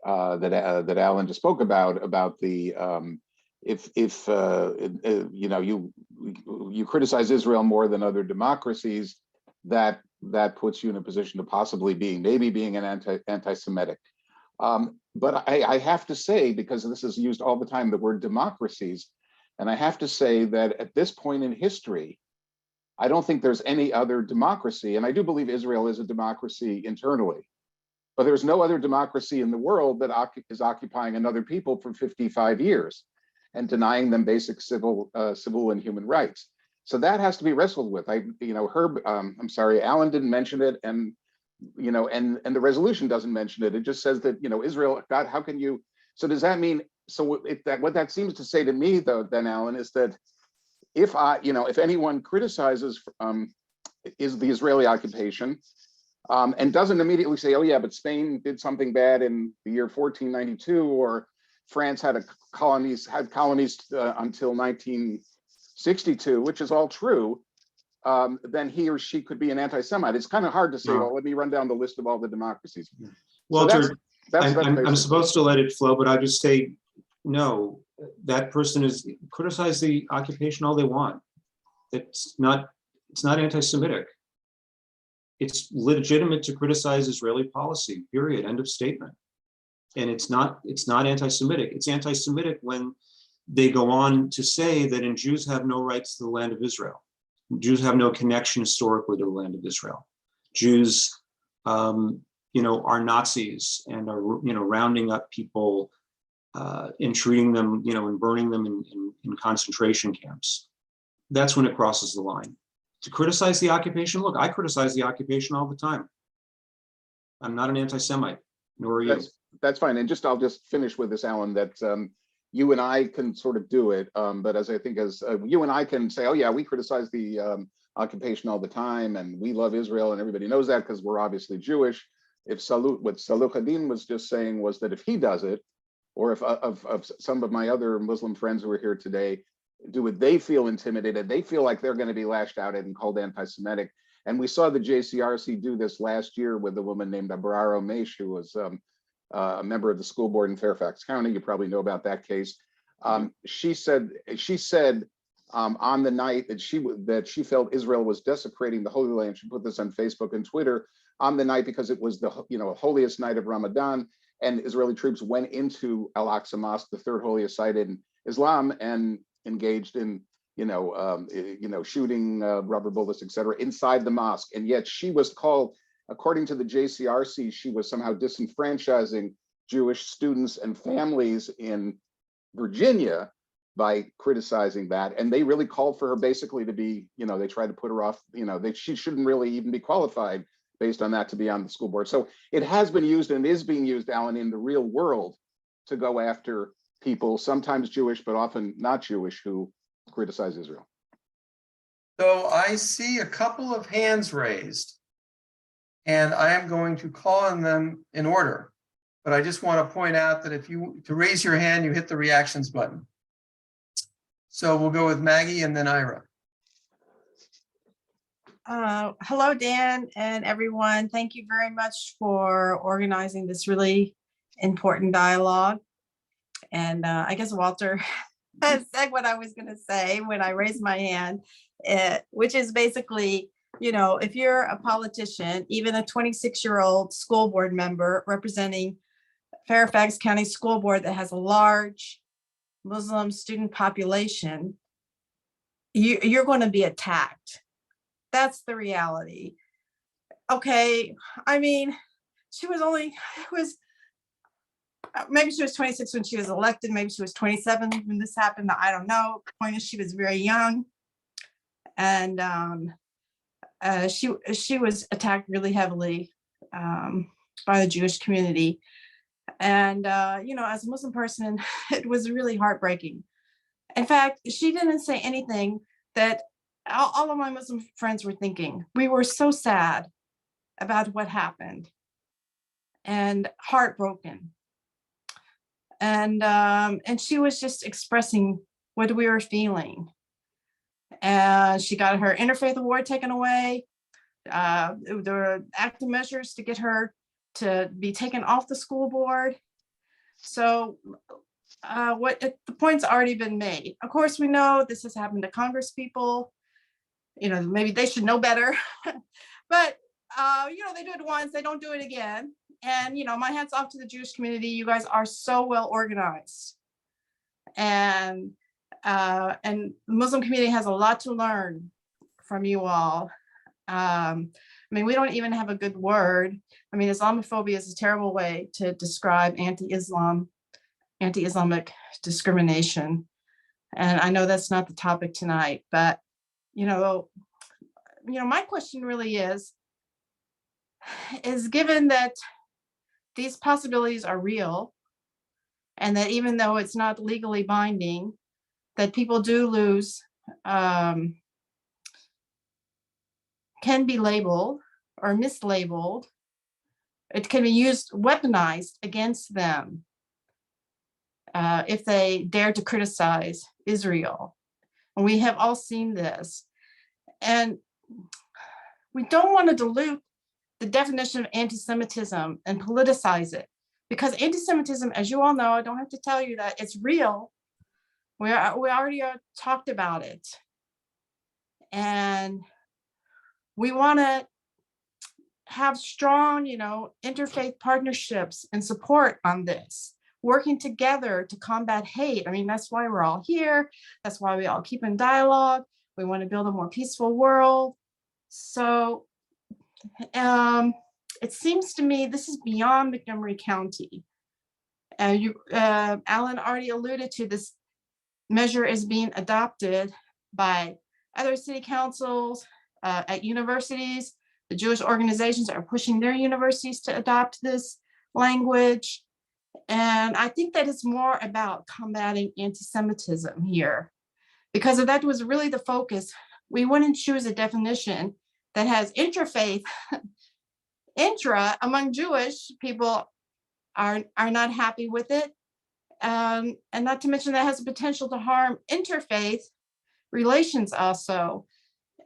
that Alan just spoke about the if you know, you criticize Israel more than other democracies, that puts you in a position to possibly maybe being an anti-Semitic. But I have to say, because this is used all the time, the word democracies, and I have to say that at this point in history, I don't think there's any other democracy, and I do believe Israel is a democracy internally, but there's no other democracy in the world that is occupying another people for 55 years and denying them basic civil and human rights. So that has to be wrestled with. Herb, I'm sorry, Alan didn't mention it, and and the resolution doesn't mention it. It just says that Israel. God, how can you? So does that mean? So what that seems to say to me, though, then Alan, is that if anyone criticizes is the Israeli occupation and doesn't immediately say, oh yeah, but Spain did something bad in the year 1492, or France had colonies until 1962, which is all true, then he or she could be an anti-Semite. It's kind of hard to say, well, let me run down the list of all the democracies. Walter, so that's I'm supposed to let it flow, but I just say, no, that person is criticize the occupation all they want. It's not anti-Semitic. It's legitimate to criticize Israeli policy, period, end of statement. And it's not anti-Semitic. It's anti-Semitic when they go on to say that Jews have no rights to the land of Israel. Jews have no connection historically to the land of Israel. Jews, are Nazis and are, rounding up people and treating them, and burning them in concentration camps. That's when it crosses the line. To criticize the occupation, look, I criticize the occupation all the time. I'm not an anti-Semite, nor are you. That's fine. And I'll just finish with this, Alan, that you and I can sort of do it. But as you and I can say, oh yeah, we criticize the occupation all the time, and we love Israel, and everybody knows that because we're obviously Jewish. What Saluh Hadin was just saying was that if he does it, or if of some of my other Muslim friends who are here today do it, they feel intimidated. They feel like they're going to be lashed out at and called anti-Semitic. And we saw the JCRC do this last year with a woman named Abraro Meish, who was a member of the school board in Fairfax County. You probably know about that case. She said on the night that she felt Israel was desecrating the Holy Land. She put this on Facebook and Twitter on the night because it was the holiest night of Ramadan, and Israeli troops went into Al-Aqsa Mosque, the third holiest site in Islam, and engaged in shooting rubber bullets, etc., inside the mosque. And yet she was called, according to the JCRC, she was somehow disenfranchising Jewish students and families in Virginia by criticizing that. And they really called for her basically to be, they tried to put her off, she shouldn't really even be qualified based on that to be on the school board. So it has been used and is being used, Alan, in the real world to go after people, sometimes Jewish, but often not Jewish, who criticize Israel. So I see a couple of hands raised, and I am going to call on them in order. But I just want to point out that to raise your hand, you hit the reactions button. So we'll go with Maggie and then Ira. Hello, Dan and everyone. Thank you very much for organizing this really important dialogue. And I guess Walter has said what I was going to say when I raised my hand, which is basically, if you're a politician, even a 26-year-old school board member representing Fairfax County School Board that has a large Muslim student population, you're going to be attacked. That's the reality. Okay, I mean, maybe she was 26 when she was elected, maybe she was 27 when this happened, I don't know. The point is she was very young. And she was attacked really heavily by the Jewish community. And, as a Muslim person, it was really heartbreaking. In fact, she didn't say anything that all of my Muslim friends were thinking. We were so sad about what happened and heartbroken. And she was just expressing what we were feeling. And she got her interfaith award taken away. There were active measures to get her to be taken off the school board. So the point's already been made. Of course, we know this has happened to Congress people. Maybe they should know better, but they do it once, they don't do it again. And my hats off to the Jewish community. You guys are so well organized, and the Muslim community has a lot to learn from you all. We don't even have a good word. Islamophobia is a terrible way to describe anti-Islamic discrimination. And I know that's not the topic tonight, but my question really is given that these possibilities are real, and that even though it's not legally binding, that people do lose, can be labeled or mislabeled. It can be weaponized against them if they dare to criticize Israel. And we have all seen this. And we don't want to dilute the definition of anti-Semitism and politicize it, because anti-Semitism, as you all know, I don't have to tell you that it's real. We already talked about it. And we want to have strong, interfaith partnerships and support on this, working together to combat hate. That's why we're all here. That's why we all keep in dialogue. We want to build a more peaceful world. So it seems to me this is beyond Montgomery County. Alan already alluded to this measure is being adopted by other city councils, at universities. The Jewish organizations are pushing their universities to adopt this language. And I think that it's more about combating anti-Semitism here, because if that was really the focus, we wouldn't choose a definition that has interfaith. Intra among Jewish people are not happy with it. And not to mention that has the potential to harm interfaith relations also.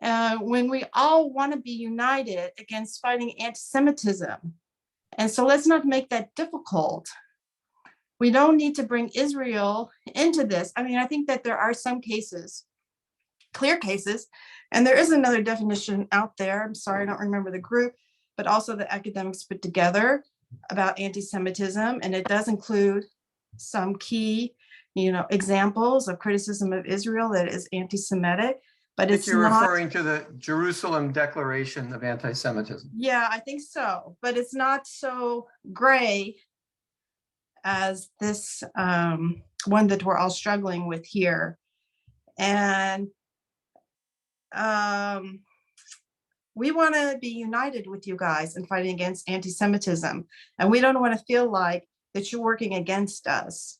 When we all want to be united against fighting anti-Semitism. And so let's not make that difficult. We don't need to bring Israel into this. I think that there are some cases, clear cases, and there is another definition out there. I'm sorry, I don't remember the group, but also the academics put together about anti-Semitism. And it does include some key, examples of criticism of Israel that is anti-Semitic, but it's You're not referring to the Jerusalem Declaration of Anti-Semitism. Yeah, I think so, but it's not so gray as this one that we're all struggling with here. And we want to be united with you guys in fighting against anti-Semitism. And we don't want to feel like that you're working against us.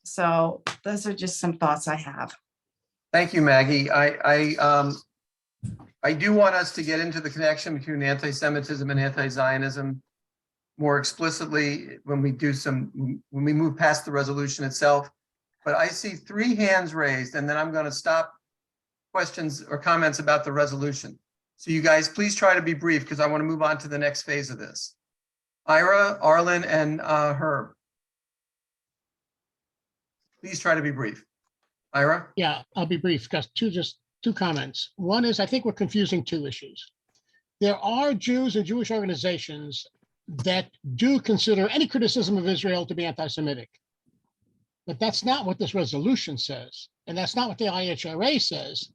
So those are just some thoughts I have. Thank you, Maggie. I do want us to get into the connection between anti-Semitism and anti-Zionism more explicitly when we move past the resolution itself. But I see 3 hands raised, and then I'm going to stop questions or comments about the resolution. So you guys, please try to be brief because I want to move on to the next phase of this. Ira, Arlen, and Herb. Please try to be brief. Ira? Yeah, I'll be brief, just two comments. One is, I think we're confusing 2 issues. There are Jews and Jewish organizations that do consider any criticism of Israel to be anti-Semitic. But that's not what this resolution says, and that's not what the IHRA says.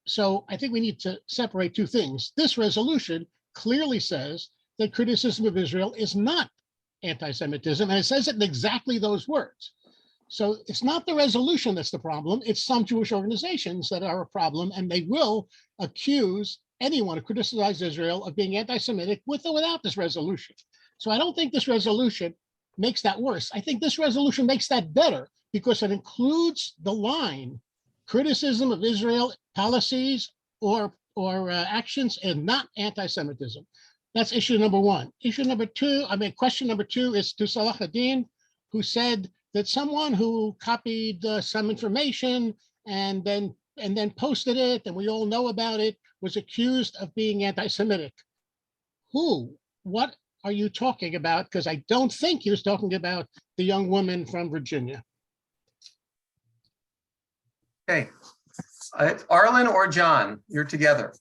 So I think we need to separate 2 things. This resolution clearly says that criticism of Israel is not anti-Semitism, and it says it in exactly those words. So it's not the resolution that's the problem, it's some Jewish organizations that are a problem, and they will accuse anyone who criticizes Israel of being anti-Semitic with or without this resolution. So I don't think this resolution makes that worse. I think this resolution makes that better because it includes the line criticism of Israel policies or actions and not anti-Semitism. That's issue number 1. Issue number 2, question number 2 is to Salah ad-Din, who said that someone who copied some information and then posted it, and we all know about it, was accused of being anti-Semitic. Who? What are you talking about? Because I don't think he was talking about the young woman from Virginia. Okay. Arlen or John, you're together.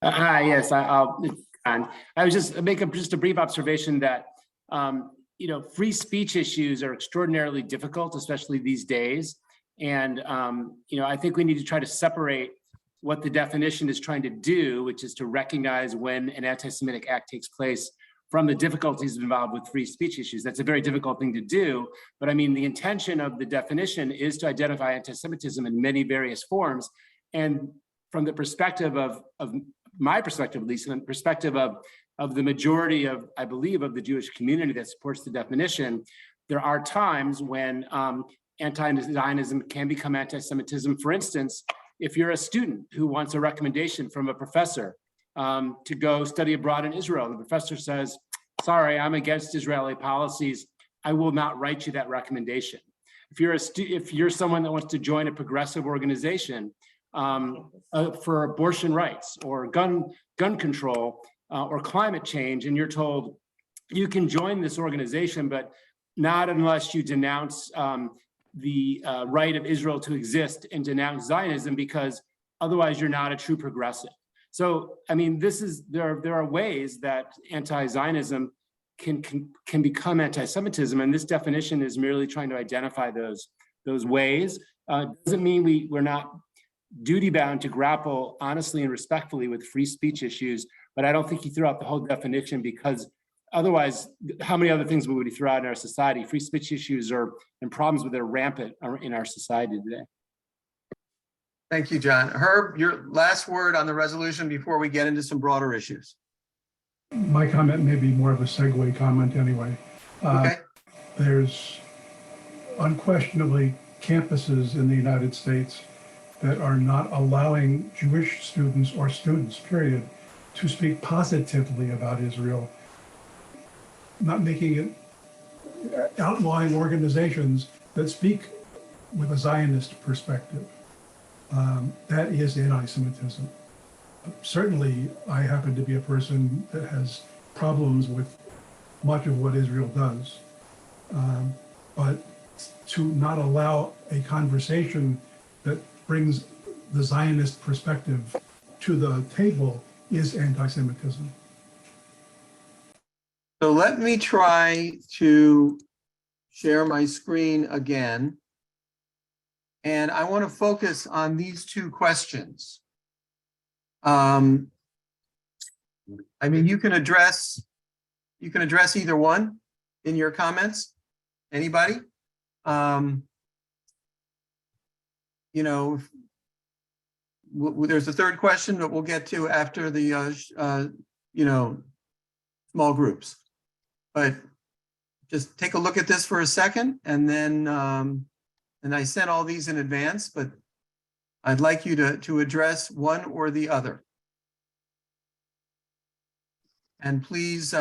Yes, I'll. I was just making just a brief observation that free speech issues are extraordinarily difficult, especially these days. And I think we need to try to separate what the definition is trying to do, which is to recognize when an anti-Semitic act takes place, from the difficulties involved with free speech issues. That's a very difficult thing to do. But I mean, the intention of the definition is to identify anti-Semitism in many various forms. And from the perspective of my perspective, at least, from the perspective of the majority of, I believe, of the Jewish community that supports the definition, there are times when anti-Zionism can become anti-Semitism. For instance, if you're a student who wants a recommendation from a professor to go study abroad in Israel, the professor says, sorry, I'm against Israeli policies, I will not write you that recommendation. If you're someone that wants to join a progressive organization for abortion rights or gun control or climate change, and you're told you can join this organization, but not unless you denounce the right of Israel to exist and denounce Zionism, because otherwise you're not a true progressive. So, I mean, there are ways that anti-Zionism can become anti-Semitism, and this definition is merely trying to identify those ways. Doesn't mean we're not duty-bound to grapple honestly and respectfully with free speech issues, but I don't think he threw out the whole definition, because otherwise, how many other things would he throw out in our society? Free speech issues and problems with it are rampant in our society today. Thank you, John. Herb, your last word on the resolution before we get into some broader issues. My comment may be more of a segue comment anyway. Okay. There's unquestionably campuses in the United States that are not allowing Jewish students or students, period, to speak positively about Israel, not making it outlawing organizations that speak with a Zionist perspective. That is anti-Semitism. Certainly, I happen to be a person that has problems with much of what Israel does. But to not allow a conversation that brings the Zionist perspective to the table is anti-Semitism. So let me try to share my screen again. And I want to focus on these 2 questions. I mean, you can address either one in your comments? Anybody? You know, there's a third question that we'll get to after the, you know, small groups. But just take a look at this for a second, and then, and I sent all these in advance, but I'd like you to address one or the other. And please,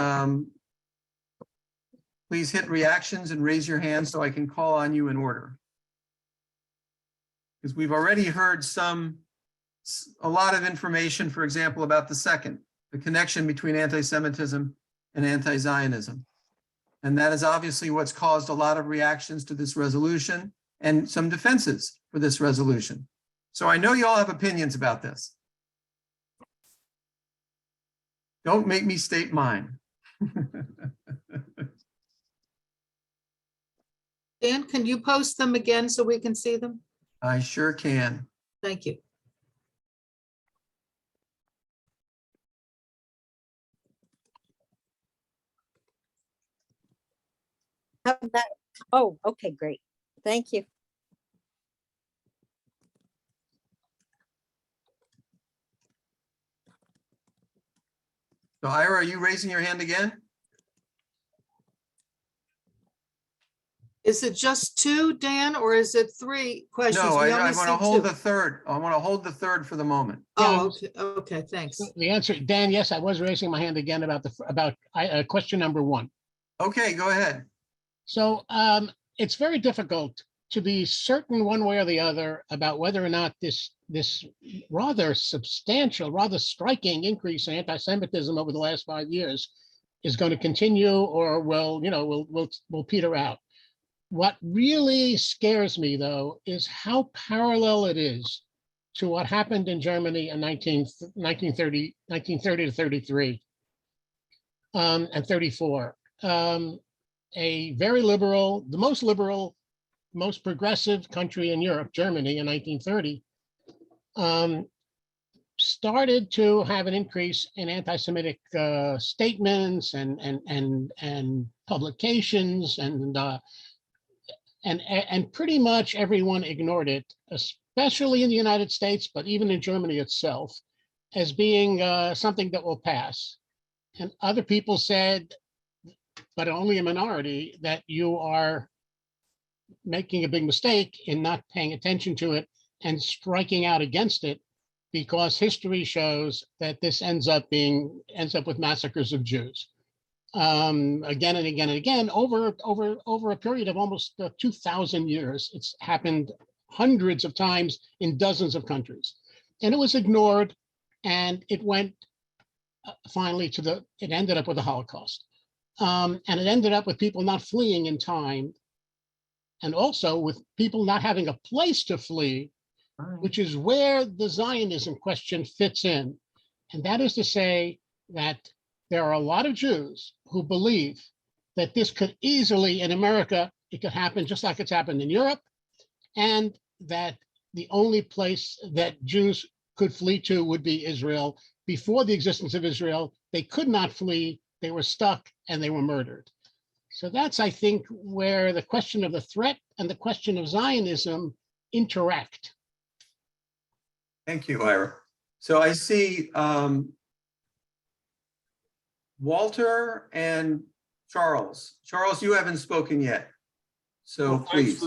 please hit reactions and raise your hand so I can call on you in order. Because we've already heard a lot of information, for example, about the connection between anti-Semitism and anti-Zionism. And that is obviously what's caused a lot of reactions to this resolution and some defenses for this resolution. So I know you all have opinions about this. Don't make me state mine. Dan, can you post them again so we can see them? I sure can. Thank you. Oh, okay, great. Thank you. So Ira, are you raising your hand again? Is it just two, Dan, or is it three questions? No, We I only want to see hold two. the third. I want to hold the third for the moment. Oh, okay, okay, thanks. The answer, Dan, yes, I was raising my hand again about question number one. Okay, go ahead. So it's very difficult to be certain one way or the other about whether or not this rather substantial, rather striking increase in anti-Semitism over the last 5 years is going to continue or will peter out. What really scares me, though, is how parallel it is to what happened in Germany in 1930 to 33 and 34. A very liberal, the most liberal, most progressive country in Europe, Germany, in 1930, started to have an increase in anti-Semitic statements and publications, and pretty much everyone ignored it, especially in the United States, but even in Germany itself, as being something that will pass. And other people said, but only a minority, that you are making a big mistake in not paying attention to it and striking out against it, because history shows that this ends up with massacres of Jews. Again and again and again, over a period of almost 2,000 years. It's happened hundreds of times in dozens of countries. And it was ignored, and it went finally it ended up with the Holocaust. And it ended up with people not fleeing in time, and also with people not having a place to flee, which is where the Zionism question fits in. And that is to say that there are a lot of Jews who believe that this could easily, in America, it could happen just like it's happened in Europe, and that the only place that Jews could flee to would be Israel. Before the existence of Israel, they could not flee, they were stuck, and they were murdered. So that's, I think, where the question of the threat and the question of Zionism interact. Thank you, Ira. So I see Walter and Charles. Charles, you haven't spoken yet. So Well, please.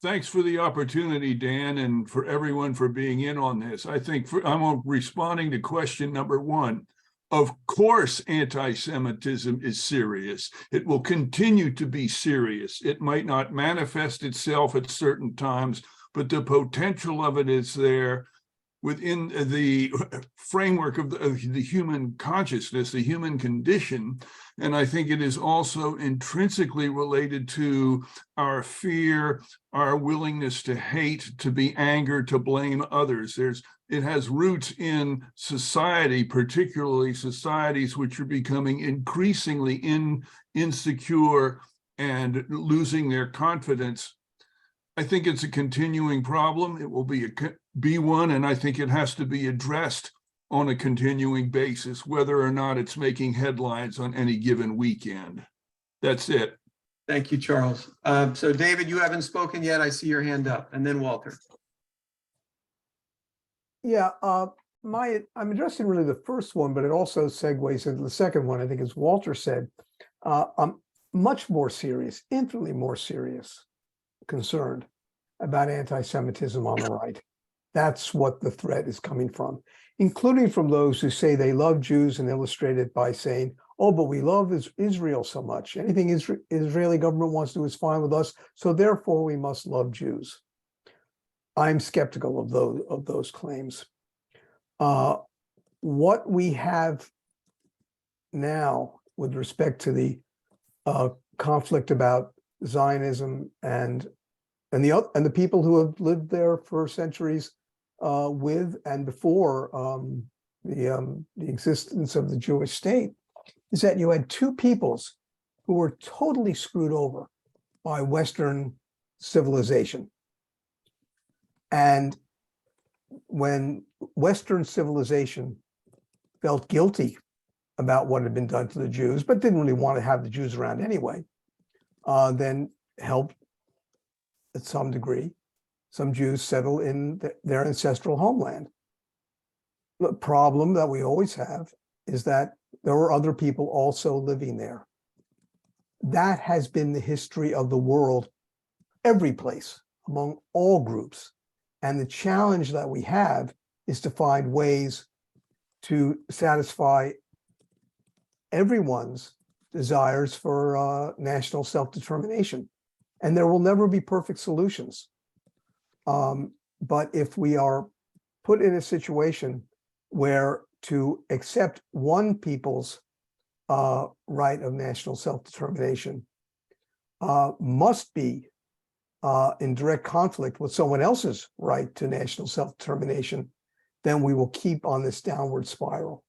Thanks for the opportunity, Dan, and for everyone for being in on this. I think I'm responding to question number one. Of course, anti-Semitism is serious. It will continue to be serious. It might not manifest itself at certain times, but the potential of it is there within the framework of the human consciousness, the human condition. And I think it is also intrinsically related to our fear, our willingness to hate, to be angered, to blame others. It has roots in society, particularly societies which are becoming increasingly insecure and losing their confidence. I think it's a continuing problem. It will be one, and I think it has to be addressed on a continuing basis, whether or not it's making headlines on any given weekend. That's it. Thank you, Charles. So David, you haven't spoken yet. I see your hand up, and then Walter. Yeah, I'm addressing really the first one, but it also segues into the second one. I think, as Walter said, I'm much more serious, infinitely more serious, concerned about anti-Semitism on the right. That's what the threat is coming from, including from those who say they love Jews and illustrate it by saying, oh, but we love Israel so much. Anything Israeli government wants to do is fine with us, so therefore we must love Jews. I'm skeptical of those claims. What we have now with respect to the conflict about Zionism and the people who have lived there for centuries with and before the existence of the Jewish state is that you had two peoples who were totally screwed over by Western civilization. And when Western civilization felt guilty about what had been done to the Jews, but didn't really want to have the Jews around anyway, then helped, at some degree, some Jews settle in their ancestral homeland. The problem that we always have is that there were other people also living there. That has been the history of the world, every place, among all groups. And the challenge that we have is to find ways to satisfy everyone's desires for national self-determination. And there will never be perfect solutions. But if we are put in a situation where to accept one people's right of national self-determination must be in direct conflict with someone else's right to national self-determination, then we will keep on this downward spiral.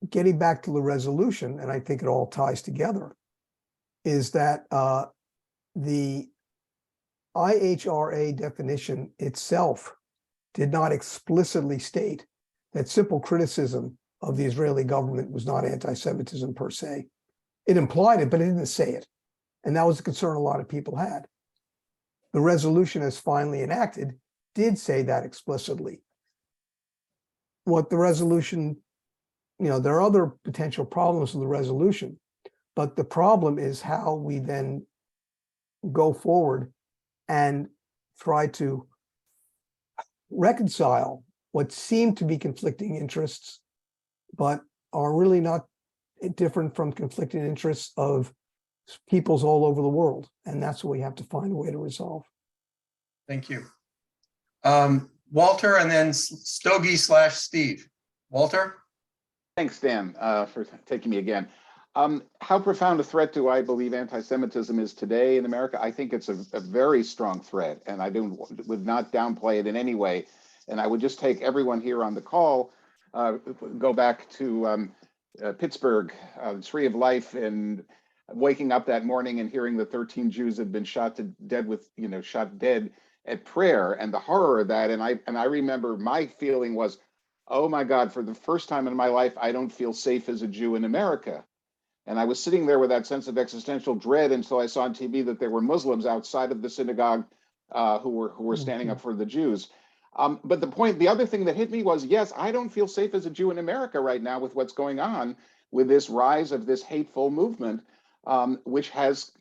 Getting back to the resolution, and I think it all ties together, is that the IHRA definition itself did not explicitly state that simple criticism of the Israeli government was not anti-Semitism per se. It implied it, but it didn't say it. And that was a concern a lot of people had. The resolution, as finally enacted, did say that explicitly. What the resolution, there are other potential problems with the resolution, but the problem is how we then go forward and try to reconcile what seem to be conflicting interests, but are really not different from conflicting interests of peoples all over the world. And that's what we have to find a way to resolve. Thank you. Walter, and then Stogie/Steve. Walter? Thanks, Dan, for taking me again. How profound a threat do I believe anti-Semitism is today in America? I think it's a very strong threat, and I would not downplay it in any way. And I would just take everyone here on the call, go back to Pittsburgh, Tree of Life, and waking up that morning and hearing that 13 Jews had been shot dead at prayer, and the horror of that. And I remember my feeling was, oh my God, for the first time in my life, I don't feel safe as a Jew in America. And I was sitting there with that sense of existential dread until I saw on TV that there were Muslims outside of the synagogue who were standing up for the Jews. But the other thing that hit me was, yes, I don't feel safe as a Jew in America right now with what's going on with this rise of this hateful movement, which has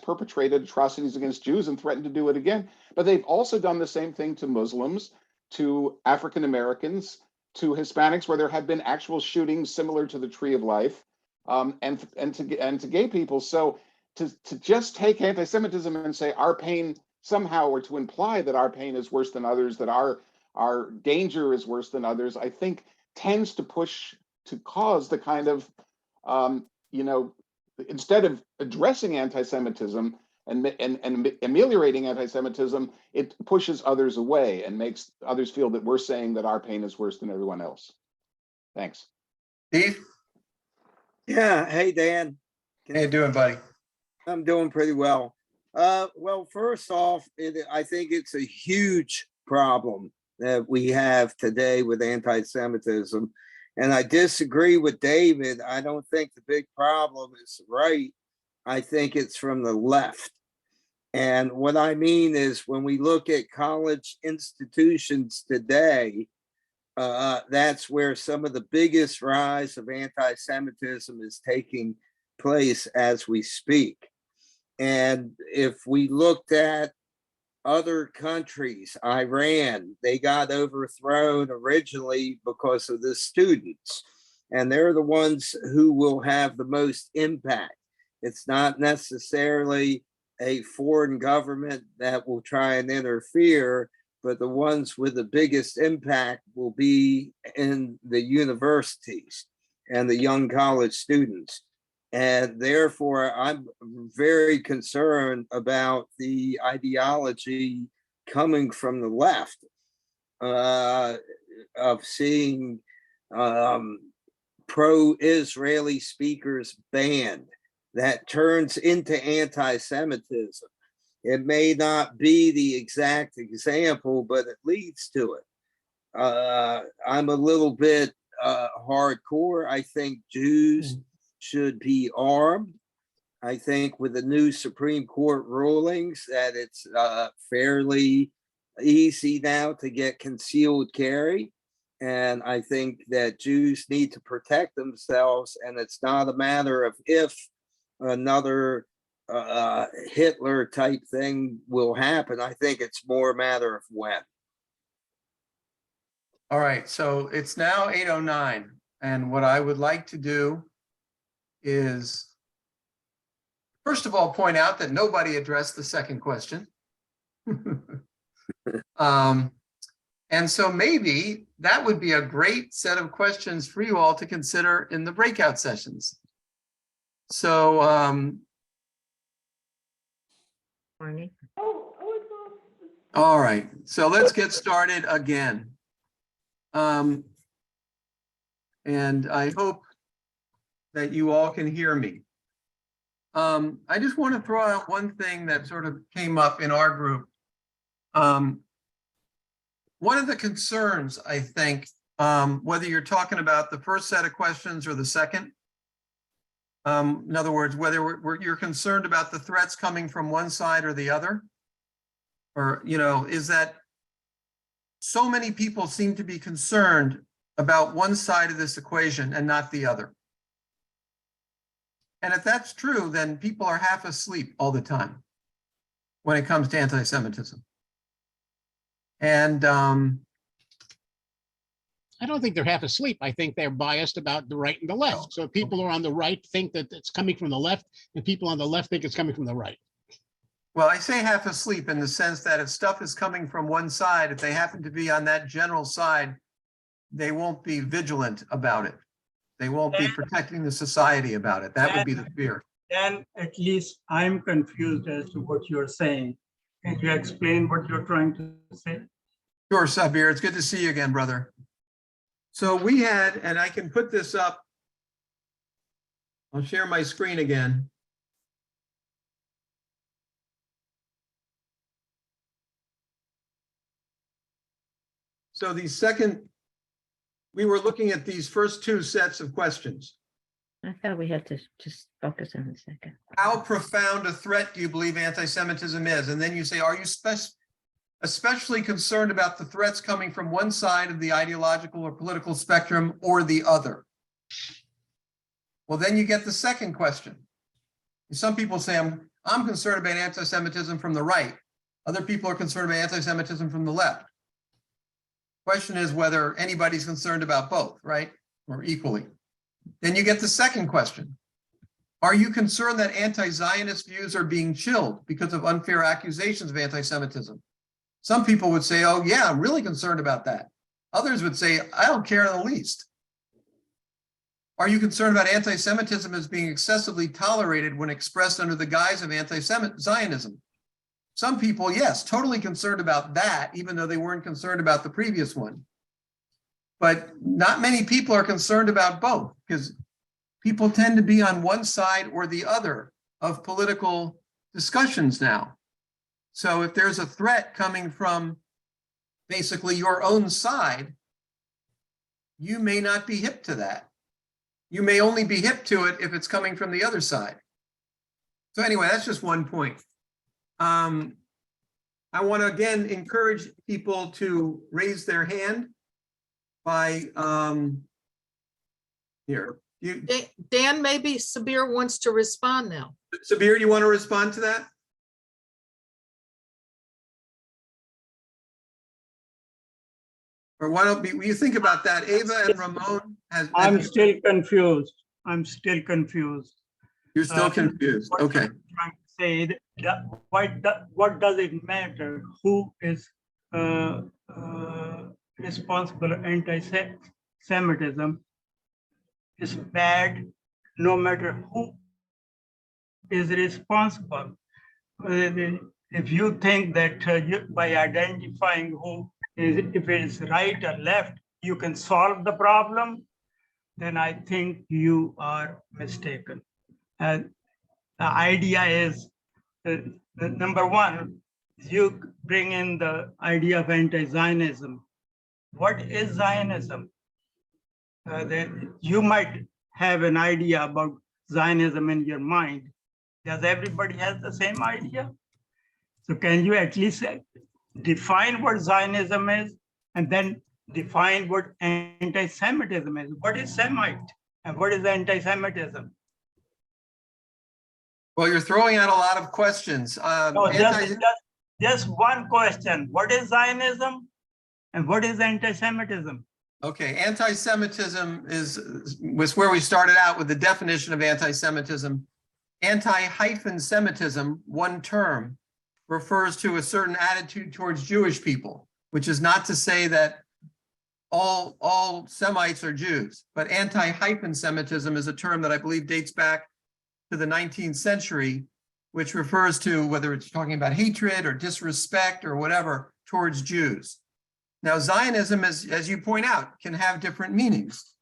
perpetrated atrocities against Jews and threatened to do it again. But they've also done the same thing to Muslims, to African Americans, to Hispanics, where there have been actual shootings similar to the Tree of Life, and to gay people. So to just take anti-Semitism and say our pain somehow, or to imply that our pain is worse than others, that our danger is worse than others, I think tends to cause the kind of, instead of addressing anti-Semitism and ameliorating anti-Semitism, it pushes others away and makes others feel that we're saying that our pain is worse than everyone else. Thanks. Steve? Yeah. Hey, Dan. How you doing, buddy? I'm doing pretty well. Well, first off, I think it's a huge problem that we have today with anti-Semitism. And I disagree with David. I don't think the big problem is the right. I think it's from the left. And what I mean is when we look at college institutions today, that's where some of the biggest rise of anti-Semitism is taking place as we speak. And if we looked at other countries, Iran, they got overthrown originally because of the students, and they're the ones who will have the most impact. It's not necessarily a foreign government that will try and interfere, but the ones with the biggest impact will be in the universities and the young college students. And therefore, I'm very concerned about the ideology coming from the left of seeing pro-Israeli speakers banned. That turns into anti-Semitism. It may not be the exact example, but it leads to it. I'm a little bit hardcore. I think Jews should be armed. I think with the new Supreme Court rulings that it's fairly easy now to get concealed carry. And I think that Jews need to protect themselves, and it's not a matter of if another Hitler type thing will happen. I think it's more a matter of when. All right, so it's now 8:09, and what I would like to do is, first of all, point out that nobody addressed the second question. And so maybe that would be a great set of questions for you all to consider in the breakout sessions. So Morning. all right, so let's get started again. And I hope that you all can hear me. I just want to throw out one thing that sort of came up in our group. One of the concerns, I think, whether you're talking about the first set of questions or the second, in other words, whether you're concerned about the threats coming from one side or the other, or, you know, is that so many people seem to be concerned about one side of this equation and not the other. And if that's true, then people are half asleep all the time when it comes to anti-Semitism. And I don't think they're half asleep. I think they're biased about the right and the left. So people who are on the right think that it's coming from the left, and people on the left think it's coming from the right. well, I say half asleep in the sense that if stuff is coming from one side, if they happen to be on that general side, they won't be vigilant about it. They won't be protecting the society about it. That would be the fear. Then at least I'm confused as to what you're saying. Can you explain what you're trying to say? Sure, Sabir, it's good to see you again, brother. So we had, and I can put this up. I'll share my screen again. So we were looking at these first two sets of questions. I thought we had to just focus on the second. How profound a threat do you believe anti-Semitism is? And then you say, are you especially concerned about the threats coming from one side of the ideological or political spectrum or the other? Well, then you get the second question. Some people say, I'm concerned about anti-Semitism from the right. Other people are concerned about anti-Semitism from the left. Question is whether anybody's concerned about both, right? Or equally. Then you get the second question. Are you concerned that anti-Zionist views are being chilled because of unfair accusations of anti-Semitism? Some people would say, oh yeah, I'm really concerned about that. Others would say, I don't care in the least. Are you concerned about anti-Semitism as being excessively tolerated when expressed under the guise of anti-Zionism? Some people, yes, totally concerned about that, even though they weren't concerned about the previous one. But not many people are concerned about both, because people tend to be on one side or the other of political discussions now. So if there's a threat coming from basically your own side, you may not be hip to that. You may only be hip to it if it's coming from the other side. So anyway, that's just one point. I want to again encourage people to raise their hand by here. Dan, maybe Sabir wants to respond now. Sabir, do you want to respond to that? Or why don't you think about that? Ava and Ramon has. I'm still confused. I'm still confused. You're still confused. What Okay. I'm trying to say that what does it matter who is responsible? Anti-Semitism is bad no matter who is responsible. If you think that by identifying who is, if it is right or left, you can solve the problem, then I think you are mistaken. The idea is, number one, you bring in the idea of anti-Zionism. What is Zionism? You might have an idea about Zionism in your mind. Does everybody have the same idea? So can you at least define what Zionism is and then define what anti-Semitism is? What is Semite and what is anti-Semitism? Well, you're throwing out a lot of questions. No, just one question. What is Zionism and what is anti-Semitism? Okay, anti-Semitism was where we started out with the definition of anti-Semitism. Anti-Semitism, one term, refers to a certain attitude towards Jewish people, which is not to say that all Semites are Jews, but anti-Semitism is a term that I believe dates back to the 19th century, which refers to whether it's talking about hatred or disrespect or whatever towards Jews. Now, Zionism, as you point out, can have different meanings.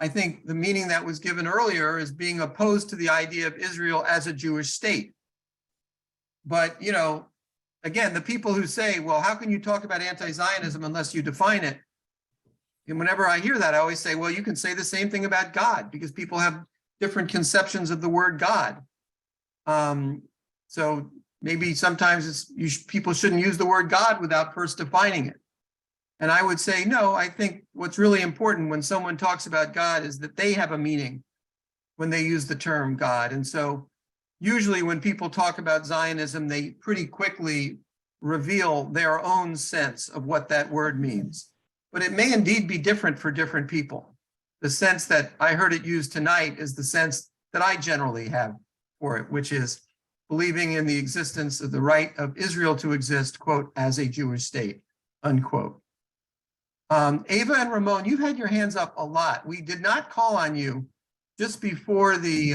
I think the meaning that was given earlier is being opposed to the idea of Israel as a Jewish state. But, you know, again, the people who say, well, how can you talk about anti-Zionism unless you define it? And whenever I hear that, I always say, well, you can say the same thing about God because people have different conceptions of the word God. So maybe sometimes people shouldn't use the word God without first defining it. And I would say, no, I think what's really important when someone talks about God is that they have a meaning when they use the term God. And so usually when people talk about Zionism, they pretty quickly reveal their own sense of what that word means. But it may indeed be different for different people. The sense that I heard it used tonight is the sense that I generally have for it, which is believing in the existence of the right of Israel to exist, quote, as a Jewish state, unquote. Ava and Ramon, you've had your hands up a lot. We did not call on you just before the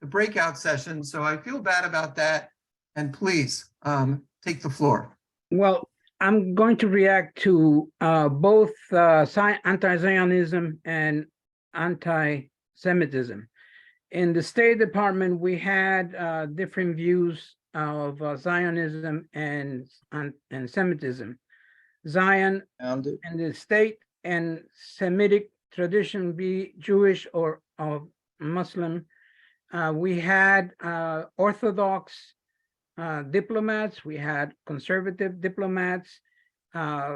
breakout session, so I feel bad about that. And please take the floor. Well, I'm going to react to both anti-Zionism and anti-Semitism. In the State Department, we had different views of Zionism and Semitism. Zion and the state and Semitic tradition, be Jewish or Muslim. We had Orthodox diplomats, we had conservative diplomats,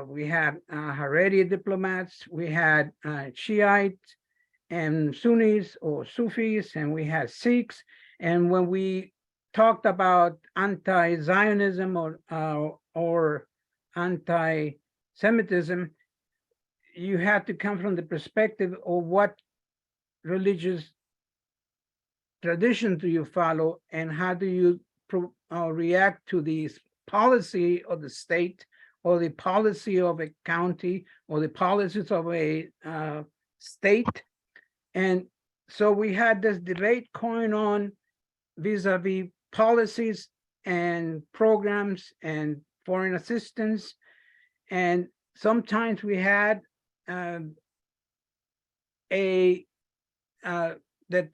we had Haredi diplomats, we had Shiite and Sunnis or Sufis, and we had Sikhs. And when we talked about anti-Zionism or anti-Semitism, you have to come from the perspective of what religious tradition do you follow and how do you react to the policy of the state or the policy of a county or the policies of a state. And so we had this debate going on vis-a-vis policies and programs and foreign assistance. And sometimes we had the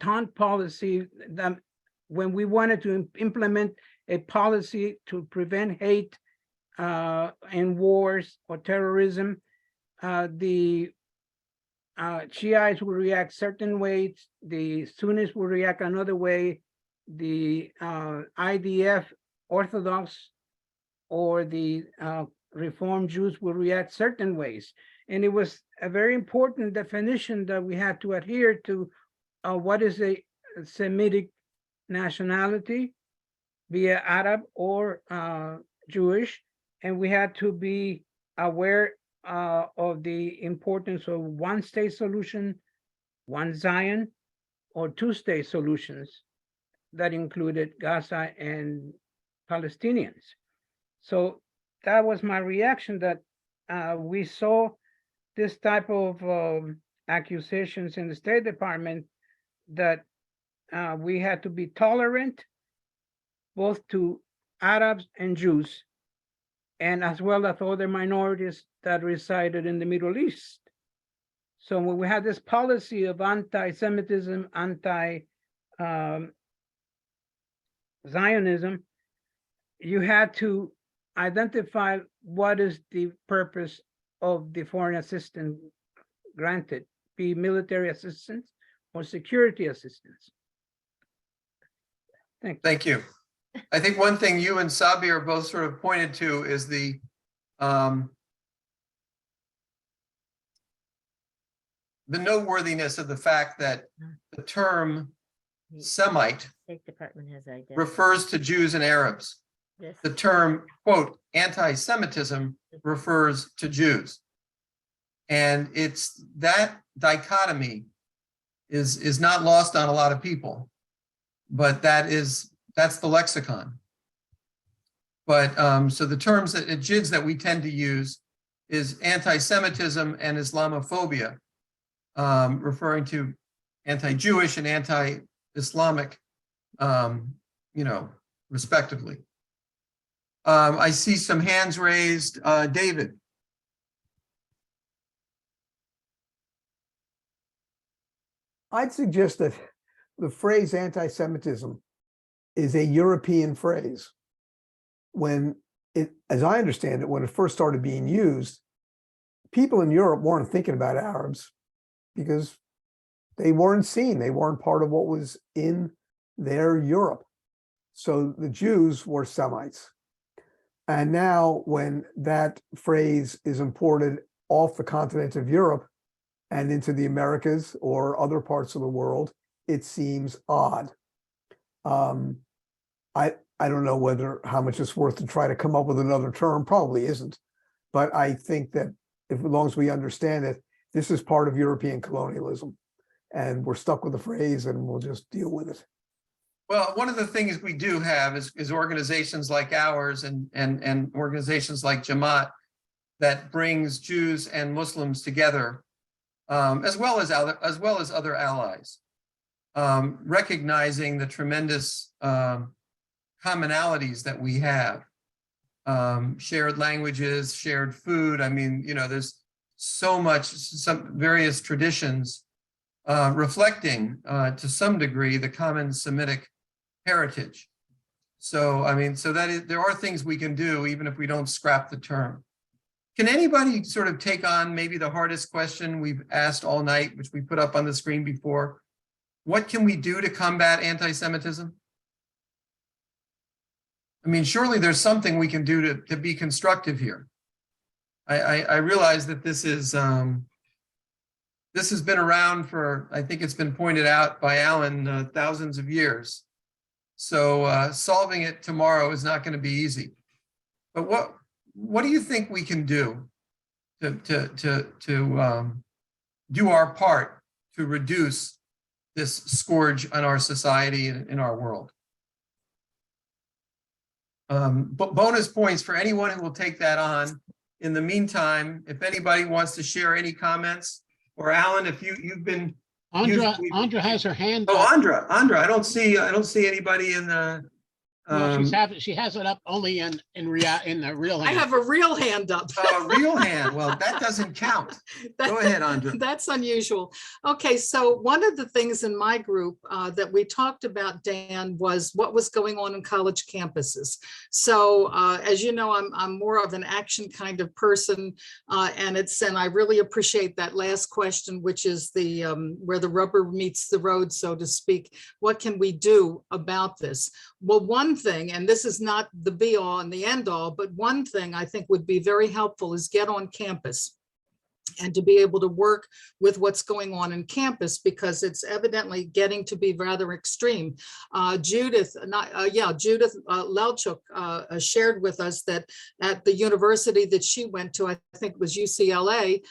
taunt policy that when we wanted to implement a policy to prevent hate and wars or terrorism, the Shiites will react certain ways, the Sunnis will react another way, the IDF Orthodox or the Reformed Jews will react certain ways. And it was a very important definition that we had to adhere to what is a Semitic nationality, be it Arab or Jewish, and we had to be aware of the importance of one state solution, one Zion, or two-state solutions that included Gaza and Palestinians. So that was my reaction, that we saw this type of accusations in the State Department, that we had to be tolerant both to Arabs and Jews, and as well as other minorities that resided in the Middle East. So when we had this policy of anti-Semitism, anti-Zionism, you had to identify what is the purpose of the foreign assistance granted, be military assistance or security assistance. Thank you. I think one thing you and Sabir both sort of pointed to is the noteworthiness of the fact that the term Semite State Department has identified. refers to Jews and Arabs. Yes. The term, quote, anti-Semitism refers to Jews. And it's that dichotomy is not lost on a lot of people, but that's the lexicon. But so the terms that JIDs that we tend to use is anti-Semitism and Islamophobia, referring to anti-Jewish and anti-Islamic, respectively. I see some hands raised. David. I'd suggest that the phrase anti-Semitism is a European phrase. When it, as I understand it, when it first started being used, people in Europe weren't thinking about Arabs because they weren't seen. They weren't part of what was in their Europe. So the Jews were Semites. And now when that phrase is imported off the continent of Europe and into the Americas or other parts of the world, it seems odd. I don't know how much it's worth to try to come up with another term, probably isn't. But I think that as long as we understand it, this is part of European colonialism. And we're stuck with the phrase and we'll just deal with it. Well, one of the things we do have is organizations like ours and organizations like Jamaat that brings Jews and Muslims together, as well as other allies, recognizing the tremendous commonalities that we have, shared languages, shared food. I mean, there's so much, some various traditions reflecting to some degree the common Semitic heritage. So, I mean, there are things we can do even if we don't scrap the term. Can anybody sort of take on maybe the hardest question we've asked all night, which we put up on the screen before? What can we do to combat anti-Semitism? I mean, surely there's something we can do to be constructive here. I realize that this has been around for, I think it's been pointed out by Alan, thousands of years. So solving it tomorrow is not going to be easy. But what do you think we can do to do our part to reduce this scourge on our society and in our world? But bonus points for anyone who will take that on. In the meantime, if anybody wants to share any comments, or Alan, if you've been. Andra has her hand Oh, up. Andra, I don't see anybody in the Well, she has it up only in the real I hand. have a real hand up. Real hand, well, that doesn't count. Go ahead, Andrea. That's unusual. Okay, so one of the things in my group that we talked about, Dan, was what was going on in college campuses. So as you know, I'm more of an action kind of person, and I really appreciate that last question, which is the where the rubber meets the road, so to speak. What can we do about this? Well, one thing, and this is not the be all and the end all, but one thing I think would be very helpful is get on campus and to be able to work with what's going on in campus, because it's evidently getting to be rather extreme. Judith Lelchuk shared with us that at the university that she went to, I think it was UCLA,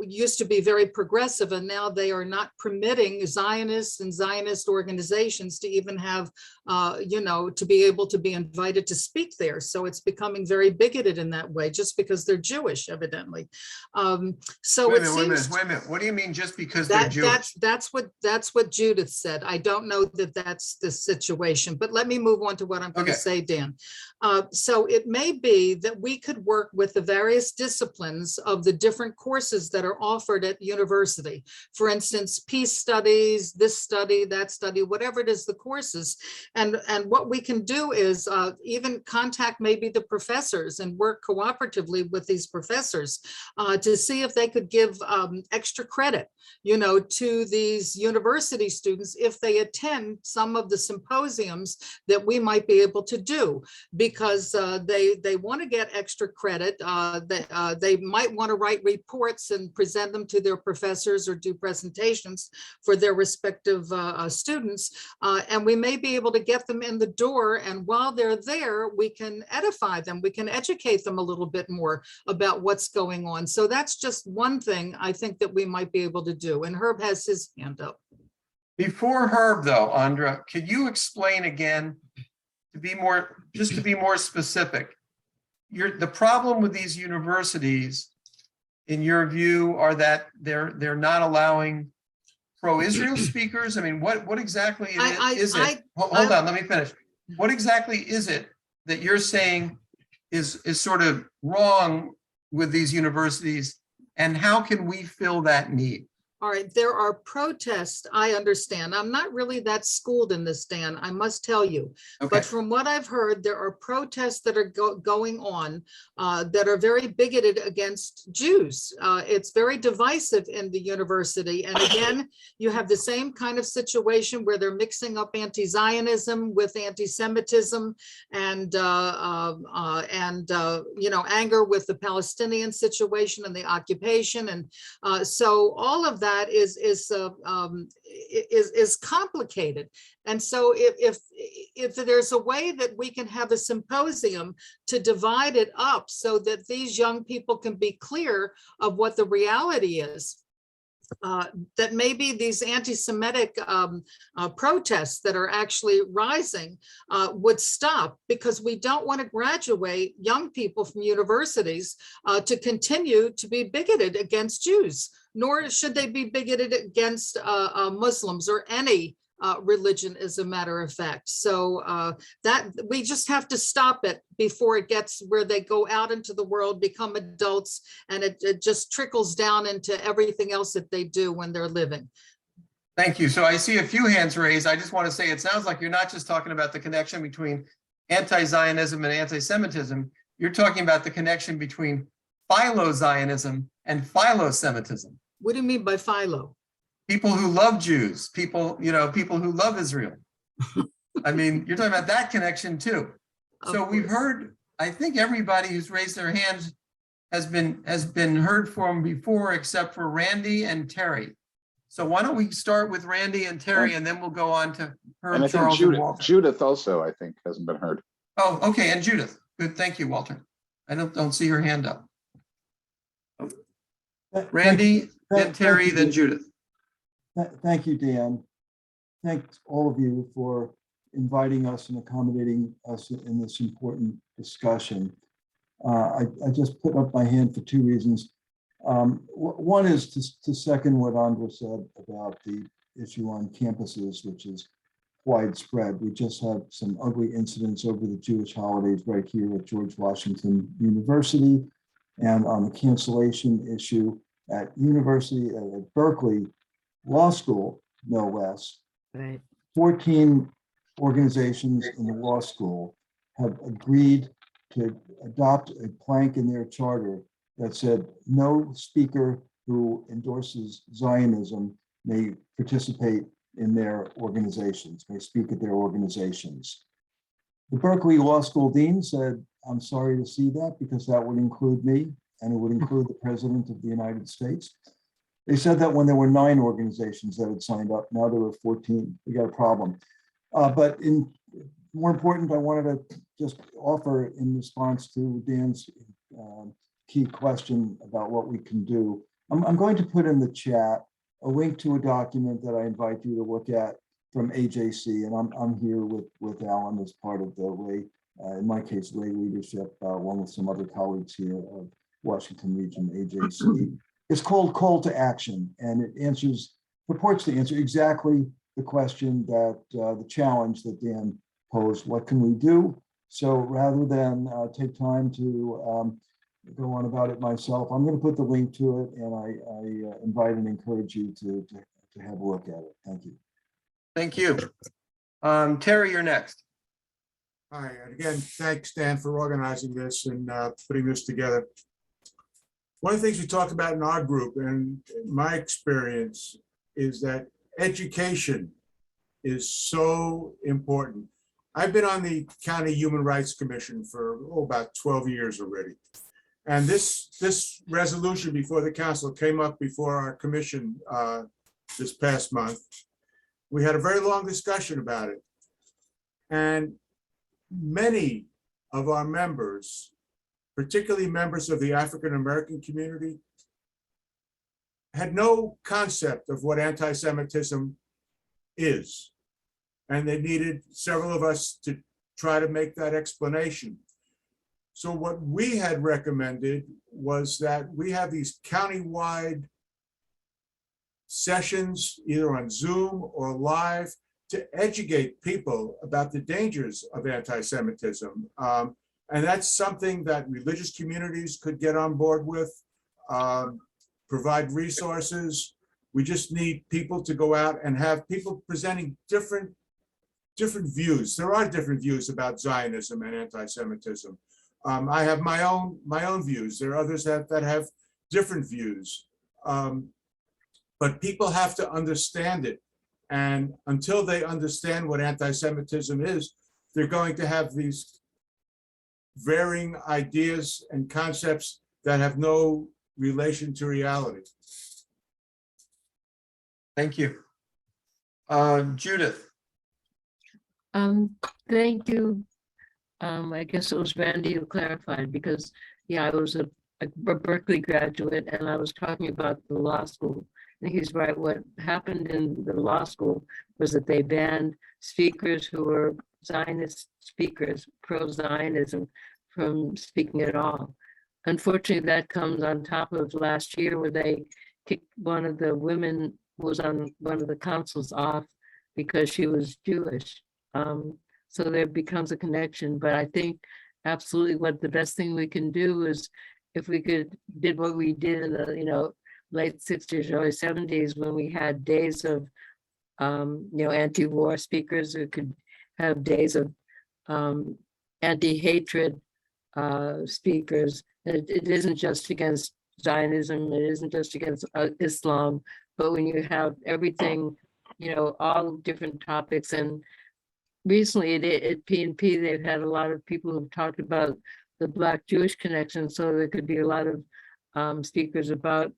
used to be very progressive, and now they are not permitting Zionists and Zionist organizations to even have, to be able to be invited to speak there. So it's becoming very bigoted in that way, just because they're Jewish, evidently. So Wait it a seems minute. What do you mean just because they're Jewish? that's what Judith said. I don't know that that's the situation, but let me move on to what I'm going to say, Dan. So it may be that we could work with the various disciplines of the different courses that are offered at university. For instance, peace studies, this study, that study, whatever it is, the courses. And what we can do is even contact maybe the professors and work cooperatively with these professors to see if they could give extra credit, to these university students if they attend some of the symposiums that we might be able to do, because they want to get extra credit. They might want to write reports and present them to their professors or do presentations for their respective students. And we may be able to get them in the door. And while they're there, we can edify them. We can educate them a little bit more about what's going on. So that's just one thing I think that we might be able to do. And Herb has his hand up. Before Herb, though, Andrea, could you explain again, to be more specific? The problem with these universities, in your view, are that they're not allowing pro-Israel speakers? I mean, what exactly is it? Hold on, let me finish. What exactly is it that you're saying is sort of wrong with these universities, and how can we fill that need? All right, there are protests, I understand. I'm not really that schooled in this, Dan, I must tell you. Okay. But from what I've heard, there are protests that are going on that are very bigoted against Jews. It's very divisive in the university. And again, you have the same kind of situation where they're mixing up anti-Zionism with anti-Semitism and anger with the Palestinian situation and the occupation. And so all of that is complicated. And so if there's a way that we can have a symposium to divide it up so that these young people can be clear of what the reality is, that maybe these anti-Semitic protests that are actually rising would stop, because we don't want to graduate young people from universities to continue to be bigoted against Jews, nor should they be bigoted against Muslims or any religion, as a matter of fact. So that we just have to stop it before it gets where they go out into the world, become adults, and it just trickles down into everything else that they do when they're living. Thank you. So I see a few hands raised. I just want to say, it sounds like you're not just talking about the connection between anti-Zionism and anti-Semitism. You're talking about the connection between philo-Zionism and philo-Semitism. What do you mean by philo? People who love Jews, people who love Israel. I mean, you're talking about that connection too. So we've heard, I think everybody who's raised their hands has been heard from before, except for Randy and Terry. So why don't we start with Randy and Terry, and then we'll go on to Herb, And I think Charles, and Walter. Judith also, I think, hasn't been heard. Oh, okay, and Judith. Good, thank you, Walter. I don't see her hand up. Randy, then Terry, then Judith. Thank you, Dan. Thanks all of you for inviting us and accommodating us in this important discussion. I just put up my hand for two reasons. One is to second what Andrea said about the issue on campuses, which is widespread. We just had some ugly incidents over the Jewish holidays right here at George Washington University, and on the cancellation issue at at Berkeley Law School, no less. Right. 14 organizations in the law school have agreed to adopt a plank in their charter that said no speaker who endorses Zionism may participate in their organizations, may speak at their organizations. The Berkeley Law School dean said, I'm sorry to see that because that would include me and it would include the President of the United States. They said that when there were 9 organizations that had signed up, now there were 14. We got a problem. But more important, I wanted to just offer in response to Dan's key question about what we can do. I'm going to put in the chat a link to a document that I invite you to look at from AJC, and I'm here with Alan as part of the lay, in my case, lay leadership, along with some other colleagues here of Washington Region AJC. It's called Call to Action, and it purports to answer exactly the question that the challenge that Dan posed. What can we do? So rather than take time to go on about it myself, I'm going to put the link to it, and I invite and encourage you to have a look at it. Thank you. Thank you. Terry, you're next. Hi, and again, thanks, Dan, for organizing this and putting this together. One of the things we talk about in our group, and my experience, is that education is so important. I've been on the County Human Rights Commission for about 12 years already. And this resolution before the council came up before our commission this past month. We had a very long discussion about it. And many of our members, particularly members of the African-American community, had no concept of what anti-Semitism is. And they needed several of us to try to make that explanation. So what we had recommended was that we have these countywide sessions, either on Zoom or live, to educate people about the dangers of anti-Semitism. And that's something that religious communities could get on board with, provide resources. We just need people to go out and have people presenting different views. There are different views about Zionism and anti-Semitism. I have my own views. There are others that have different views. But people have to understand it. And until they understand what anti-Semitism is, they're going to have these varying ideas and concepts that have no relation to reality. Thank you. Judith. Thank you. I guess it was Randy who clarified, because yeah, I was a Berkeley graduate and I was talking about the law school. And he's right. What happened in the law school was that they banned speakers who were Zionist speakers, pro-Zionism, from speaking at all. Unfortunately, that comes on top of last year where they kicked one of the women who was on one of the councils off because she was Jewish. So there becomes a connection. But I think absolutely what the best thing we can do is if we did what we did in the, late 60s, early 70s, when we had days of, anti-war speakers who could have days of anti-hatred speakers. It isn't just against Zionism, it isn't just against Islam, but when you have everything, all different topics. And recently at P&P, they've had a lot of people who've talked about the Black-Jewish connection, so there could be a lot of speakers about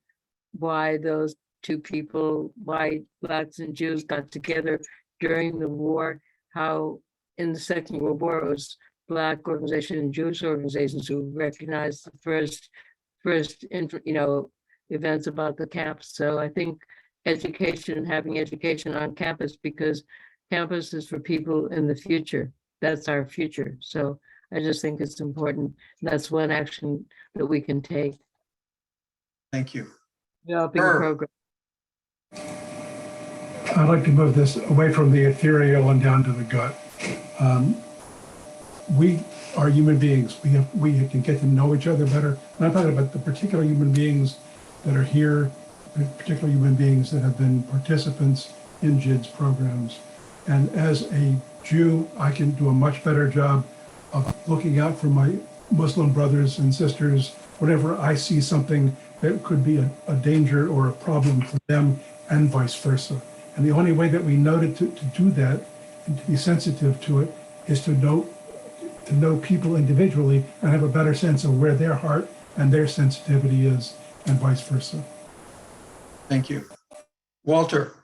why those two people, why Blacks and Jews got together during the war, how in the Second World War it was Black organizations and Jewish organizations who recognized the first events about the campus. So I think education, having education on campus, because campus is for people in the future. That's our future. So I just think it's important. That's one action that we can take. Thank you. Developing a program. I'd like to move this away from the ethereal and down to the gut. We are human beings. We can get to know each other better. And I'm talking about the particular human beings that are here, the particular human beings that have been participants in JID's programs. And as a Jew, I can do a much better job of looking out for my Muslim brothers and sisters whenever I see something that could be a danger or a problem for them, and vice versa. And the only way that we know to do that and to be sensitive to it is to know people individually and have a better sense of where their heart and their sensitivity is, and vice versa. Thank you. Walter.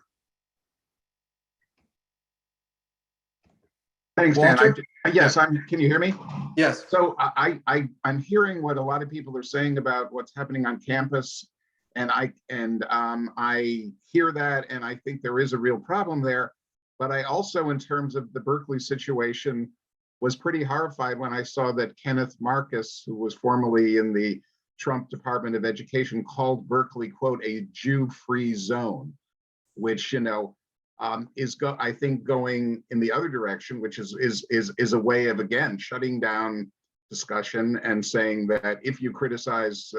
Thanks, Dan. Walter? Yes, can you hear me? Yes. So I'm hearing what a lot of people are saying about what's happening on campus. And I hear that, and I think there is a real problem there. But I also, in terms of the Berkeley situation, was pretty horrified when I saw that Kenneth Marcus, who was formerly in the Trump Department of Education, called Berkeley, quote, a Jew-free zone, which, I think going in the other direction, which is a way of, again, shutting down discussion and saying that if you criticize,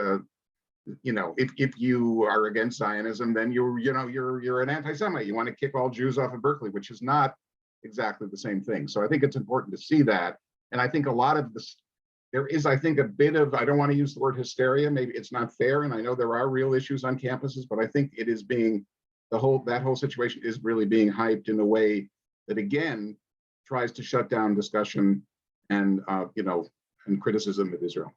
if you are against Zionism, then you're an anti-Semite. You want to kick all Jews off of Berkeley, which is not exactly the same thing. So I think it's important to see that. And I think a lot of this, there is, I think, a bit of, I don't want to use the word hysteria, maybe it's not fair. And I know there are real issues on campuses, but I think it is being, that whole situation is really being hyped in a way that, again, tries to shut down discussion and, and criticism of Israel.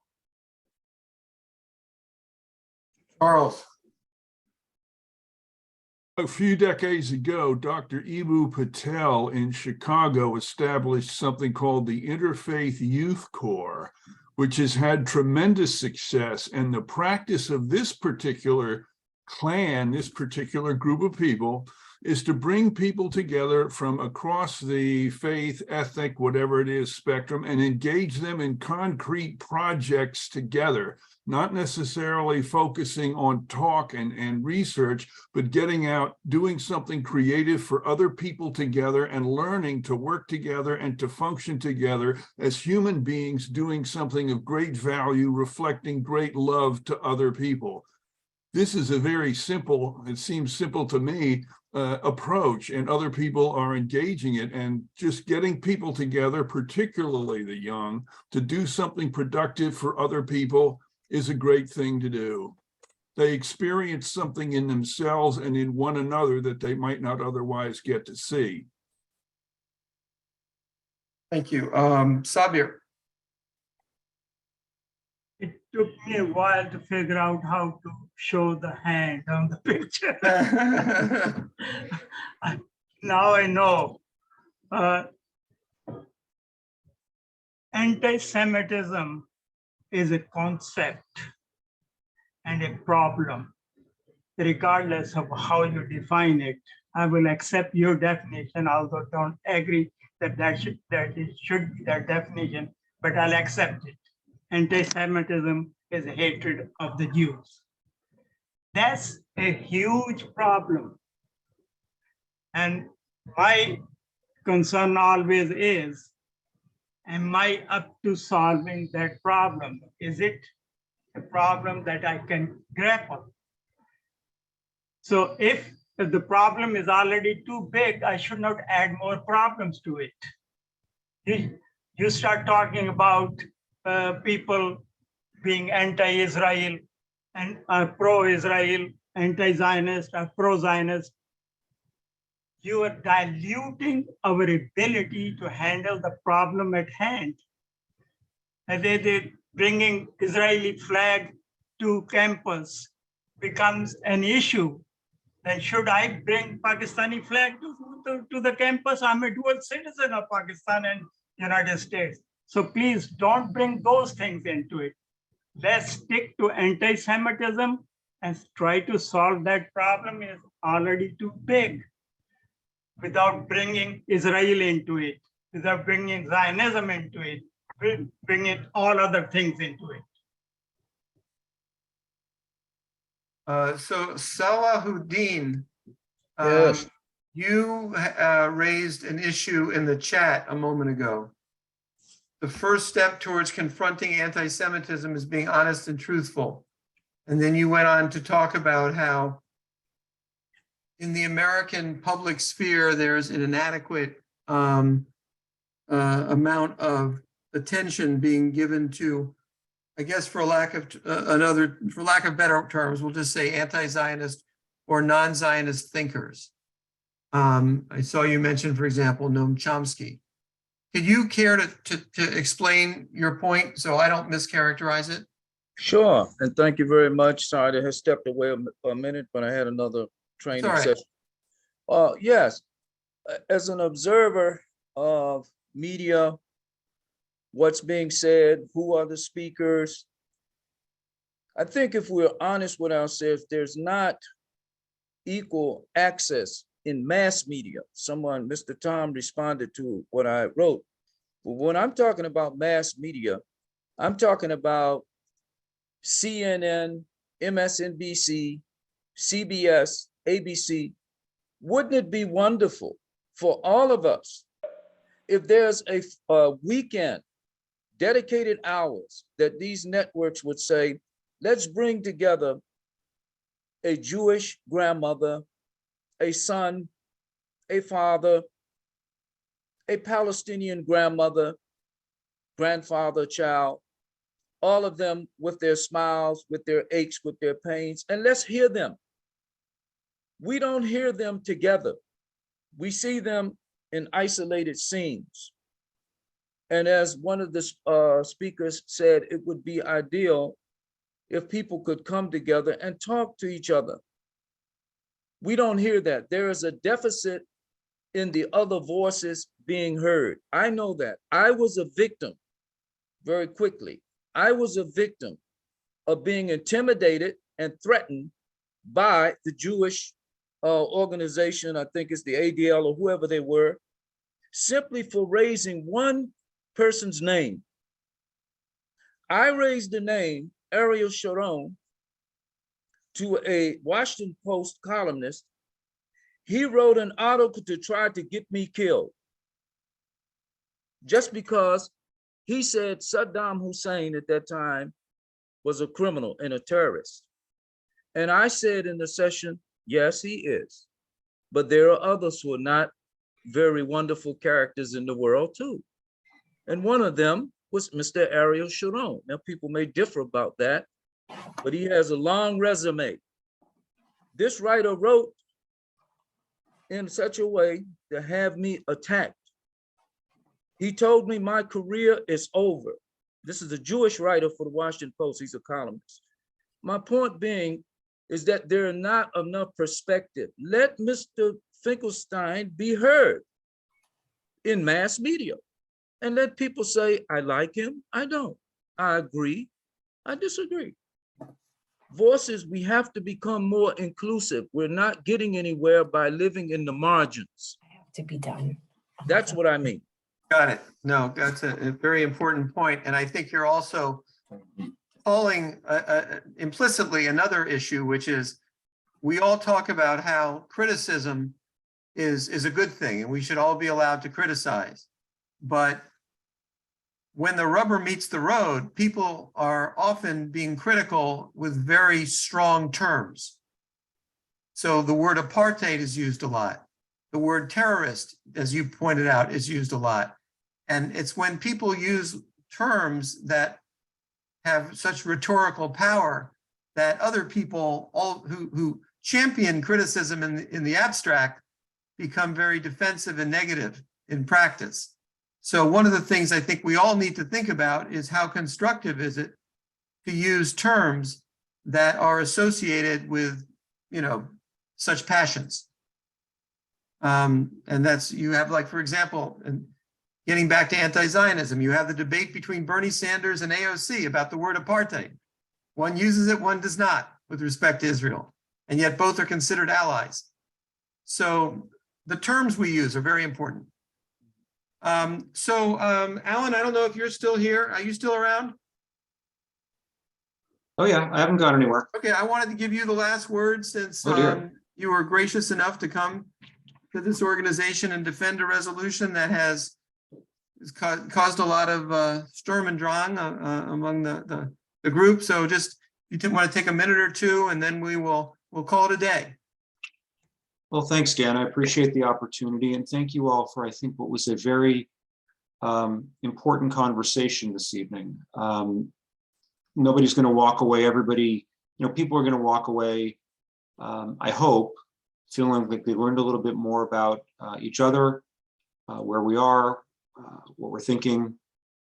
Charles. A few decades ago, Dr. Eboo Patel in Chicago established something called the Interfaith Youth Corps, which has had tremendous success. And the practice of this particular clan, this particular group of people, is to bring people together from across the faith, ethnic, whatever it is, spectrum, and engage them in concrete projects together, not necessarily focusing on talk and research, but getting out, doing something creative for other people together and learning to work together and to function together as human beings doing something of great value, reflecting great love to other people. This is a very simple, it seems simple to me, approach, and other people are engaging it, and just getting people together, particularly the young, to do something productive for other people is a great thing to do. They experience something in themselves and in one another that they might not otherwise get to see. Thank you. Sabir. It took me a while to figure out how to show the hand on the picture. Now I know. Anti-Semitism is a concept and a problem, regardless of how you define it. I will accept your definition, although don't agree that it should be that definition, but I'll accept it. Anti-Semitism is a hatred of the Jews. That's a huge problem. And my concern always is, am I up to solving that problem? Is it a problem that I can grapple? So if the problem is already too big, I should not add more problems to it. You start talking about people being anti-Israel and pro-Israel, anti-Zionist, or pro-Zionist. You are diluting our ability to handle the problem at hand. And they bringing Israeli flag to campus becomes an issue. Then should I bring Pakistani flag to the campus? I'm a dual citizen of Pakistan and United States. So please don't bring those things into it. Let's stick to anti-Semitism and try to solve that problem. Is already too big without bringing Israel into it, without bringing Zionism into it, bringing all other things into it. So Salahuddin, Yes. You raised an issue in the chat a moment ago. The first step towards confronting anti-Semitism is being honest and truthful. And then you went on to talk about how in the American public sphere, there's an inadequate amount of attention being given to, I guess for lack of better terms, we'll just say anti-Zionist or non-Zionist thinkers. I saw you mention, for example, Noam Chomsky. Could you care to explain your point so I don't mischaracterize it? Sure, and thank you very much. Sorry to have stepped away a minute, but I had another training session. Yes, as an observer of media, what's being said, who are the speakers, I think if we're honest with ourselves, there's not equal access in mass media. Someone, Mr. Tom, responded to what I wrote. But when I'm talking about mass media, I'm talking about CNN, MSNBC, CBS, ABC. Wouldn't it be wonderful for all of us if there's a weekend, dedicated hours that these networks would say, let's bring together a Jewish grandmother, a son, a father, a Palestinian grandmother, grandfather, child, all of them with their smiles, with their aches, with their pains, and let's hear them. We don't hear them together. We see them in isolated scenes. And as one of the speakers said, it would be ideal if people could come together and talk to each other. We don't hear that. There is a deficit in the other voices being heard. I know that. I was a victim, very quickly. I was a victim of being intimidated and threatened by the Jewish organization, I think it's the ADL or whoever they were, simply for raising one person's name. I raised the name Ariel Sharon to a Washington Post columnist. He wrote an article to try to get me killed just because he said Saddam Hussein at that time was a criminal and a terrorist. And I said in the session, yes, he is. But there are others who are not very wonderful characters in the world too. And one of them was Mr. Ariel Sharon. Now people may differ about that, but he has a long resume. This writer wrote in such a way to have me attacked. He told me my career is over. This is a Jewish writer for the Washington Post. He's a columnist. My point being is that there are not enough perspective. Let Mr. Finkelstein be heard in mass media and let people say, I like him, I don't. I agree, I disagree. Voices, we have to become more inclusive. We're not getting anywhere by living in the margins. To be done. That's what I mean. Got it. No, that's a very important point. And I think you're also calling implicitly another issue, which is we all talk about how criticism is a good thing and we should all be allowed to criticize. But when the rubber meets the road, people are often being critical with very strong terms. So the word apartheid is used a lot. The word terrorist, as you pointed out, is used a lot. And it's when people use terms that have such rhetorical power that other people who champion criticism in the abstract become very defensive and negative in practice. So one of the things I think we all need to think about is how constructive is it to use terms that are associated with, such passions. And that's, you have, like, for example, and getting back to anti-Zionism, you have the debate between Bernie Sanders and AOC about the word apartheid. One uses it, one does not with respect to Israel, and yet both are considered allies. So the terms we use are very important. Alan, I don't know if you're still here. Are you still around? Oh yeah, I haven't gone anywhere. Okay, I wanted to give you the last word since you were gracious enough to come to this organization and defend a resolution that has caused a lot of Sturm und Drang among the group. So just, you want to take a minute or two and then we'll call it a day. Well, thanks, Dan. I appreciate the opportunity, and thank you all for, I think, what was a very important conversation this evening. Nobody's going to walk away. Everybody, people are going to walk away, I hope, feeling like they learned a little bit more about each other, where we are, what we're thinking,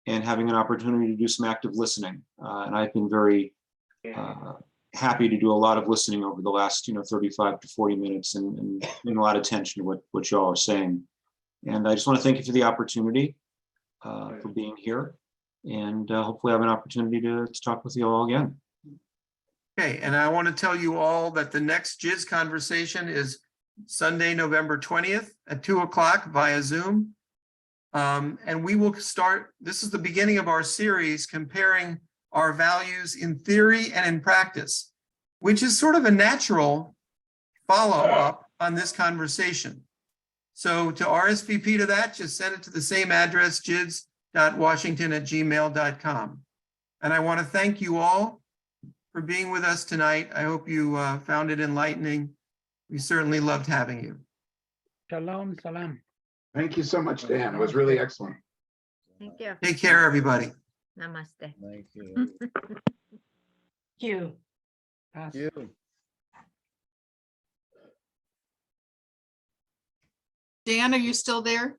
and having an opportunity to do some active listening. And I've been very happy to do a lot of listening over the last 35 to 40 minutes and paying a lot of attention to what y'all are saying. And I just want to thank you for the opportunity, for being here, and hopefully I have an opportunity to talk with you all again. Okay, and I want to tell you all that the next JIZ conversation is Sunday, November 20th at 2 o'clock via Zoom. And we will start, this is the beginning of our series comparing our values in theory and in practice, which is sort of a natural follow-up on this conversation. So to RSVP to that, just send it to the same address, jiz.washington@gmail.com. And I want to thank you all for being with us tonight. I hope you found it enlightening. We certainly loved having you. Shalom, salam. Thank you so much, Dan. It was really excellent. Thank you. Take care, everybody. Namaste. Thank you. You. Pass. You. Dan, are you still there?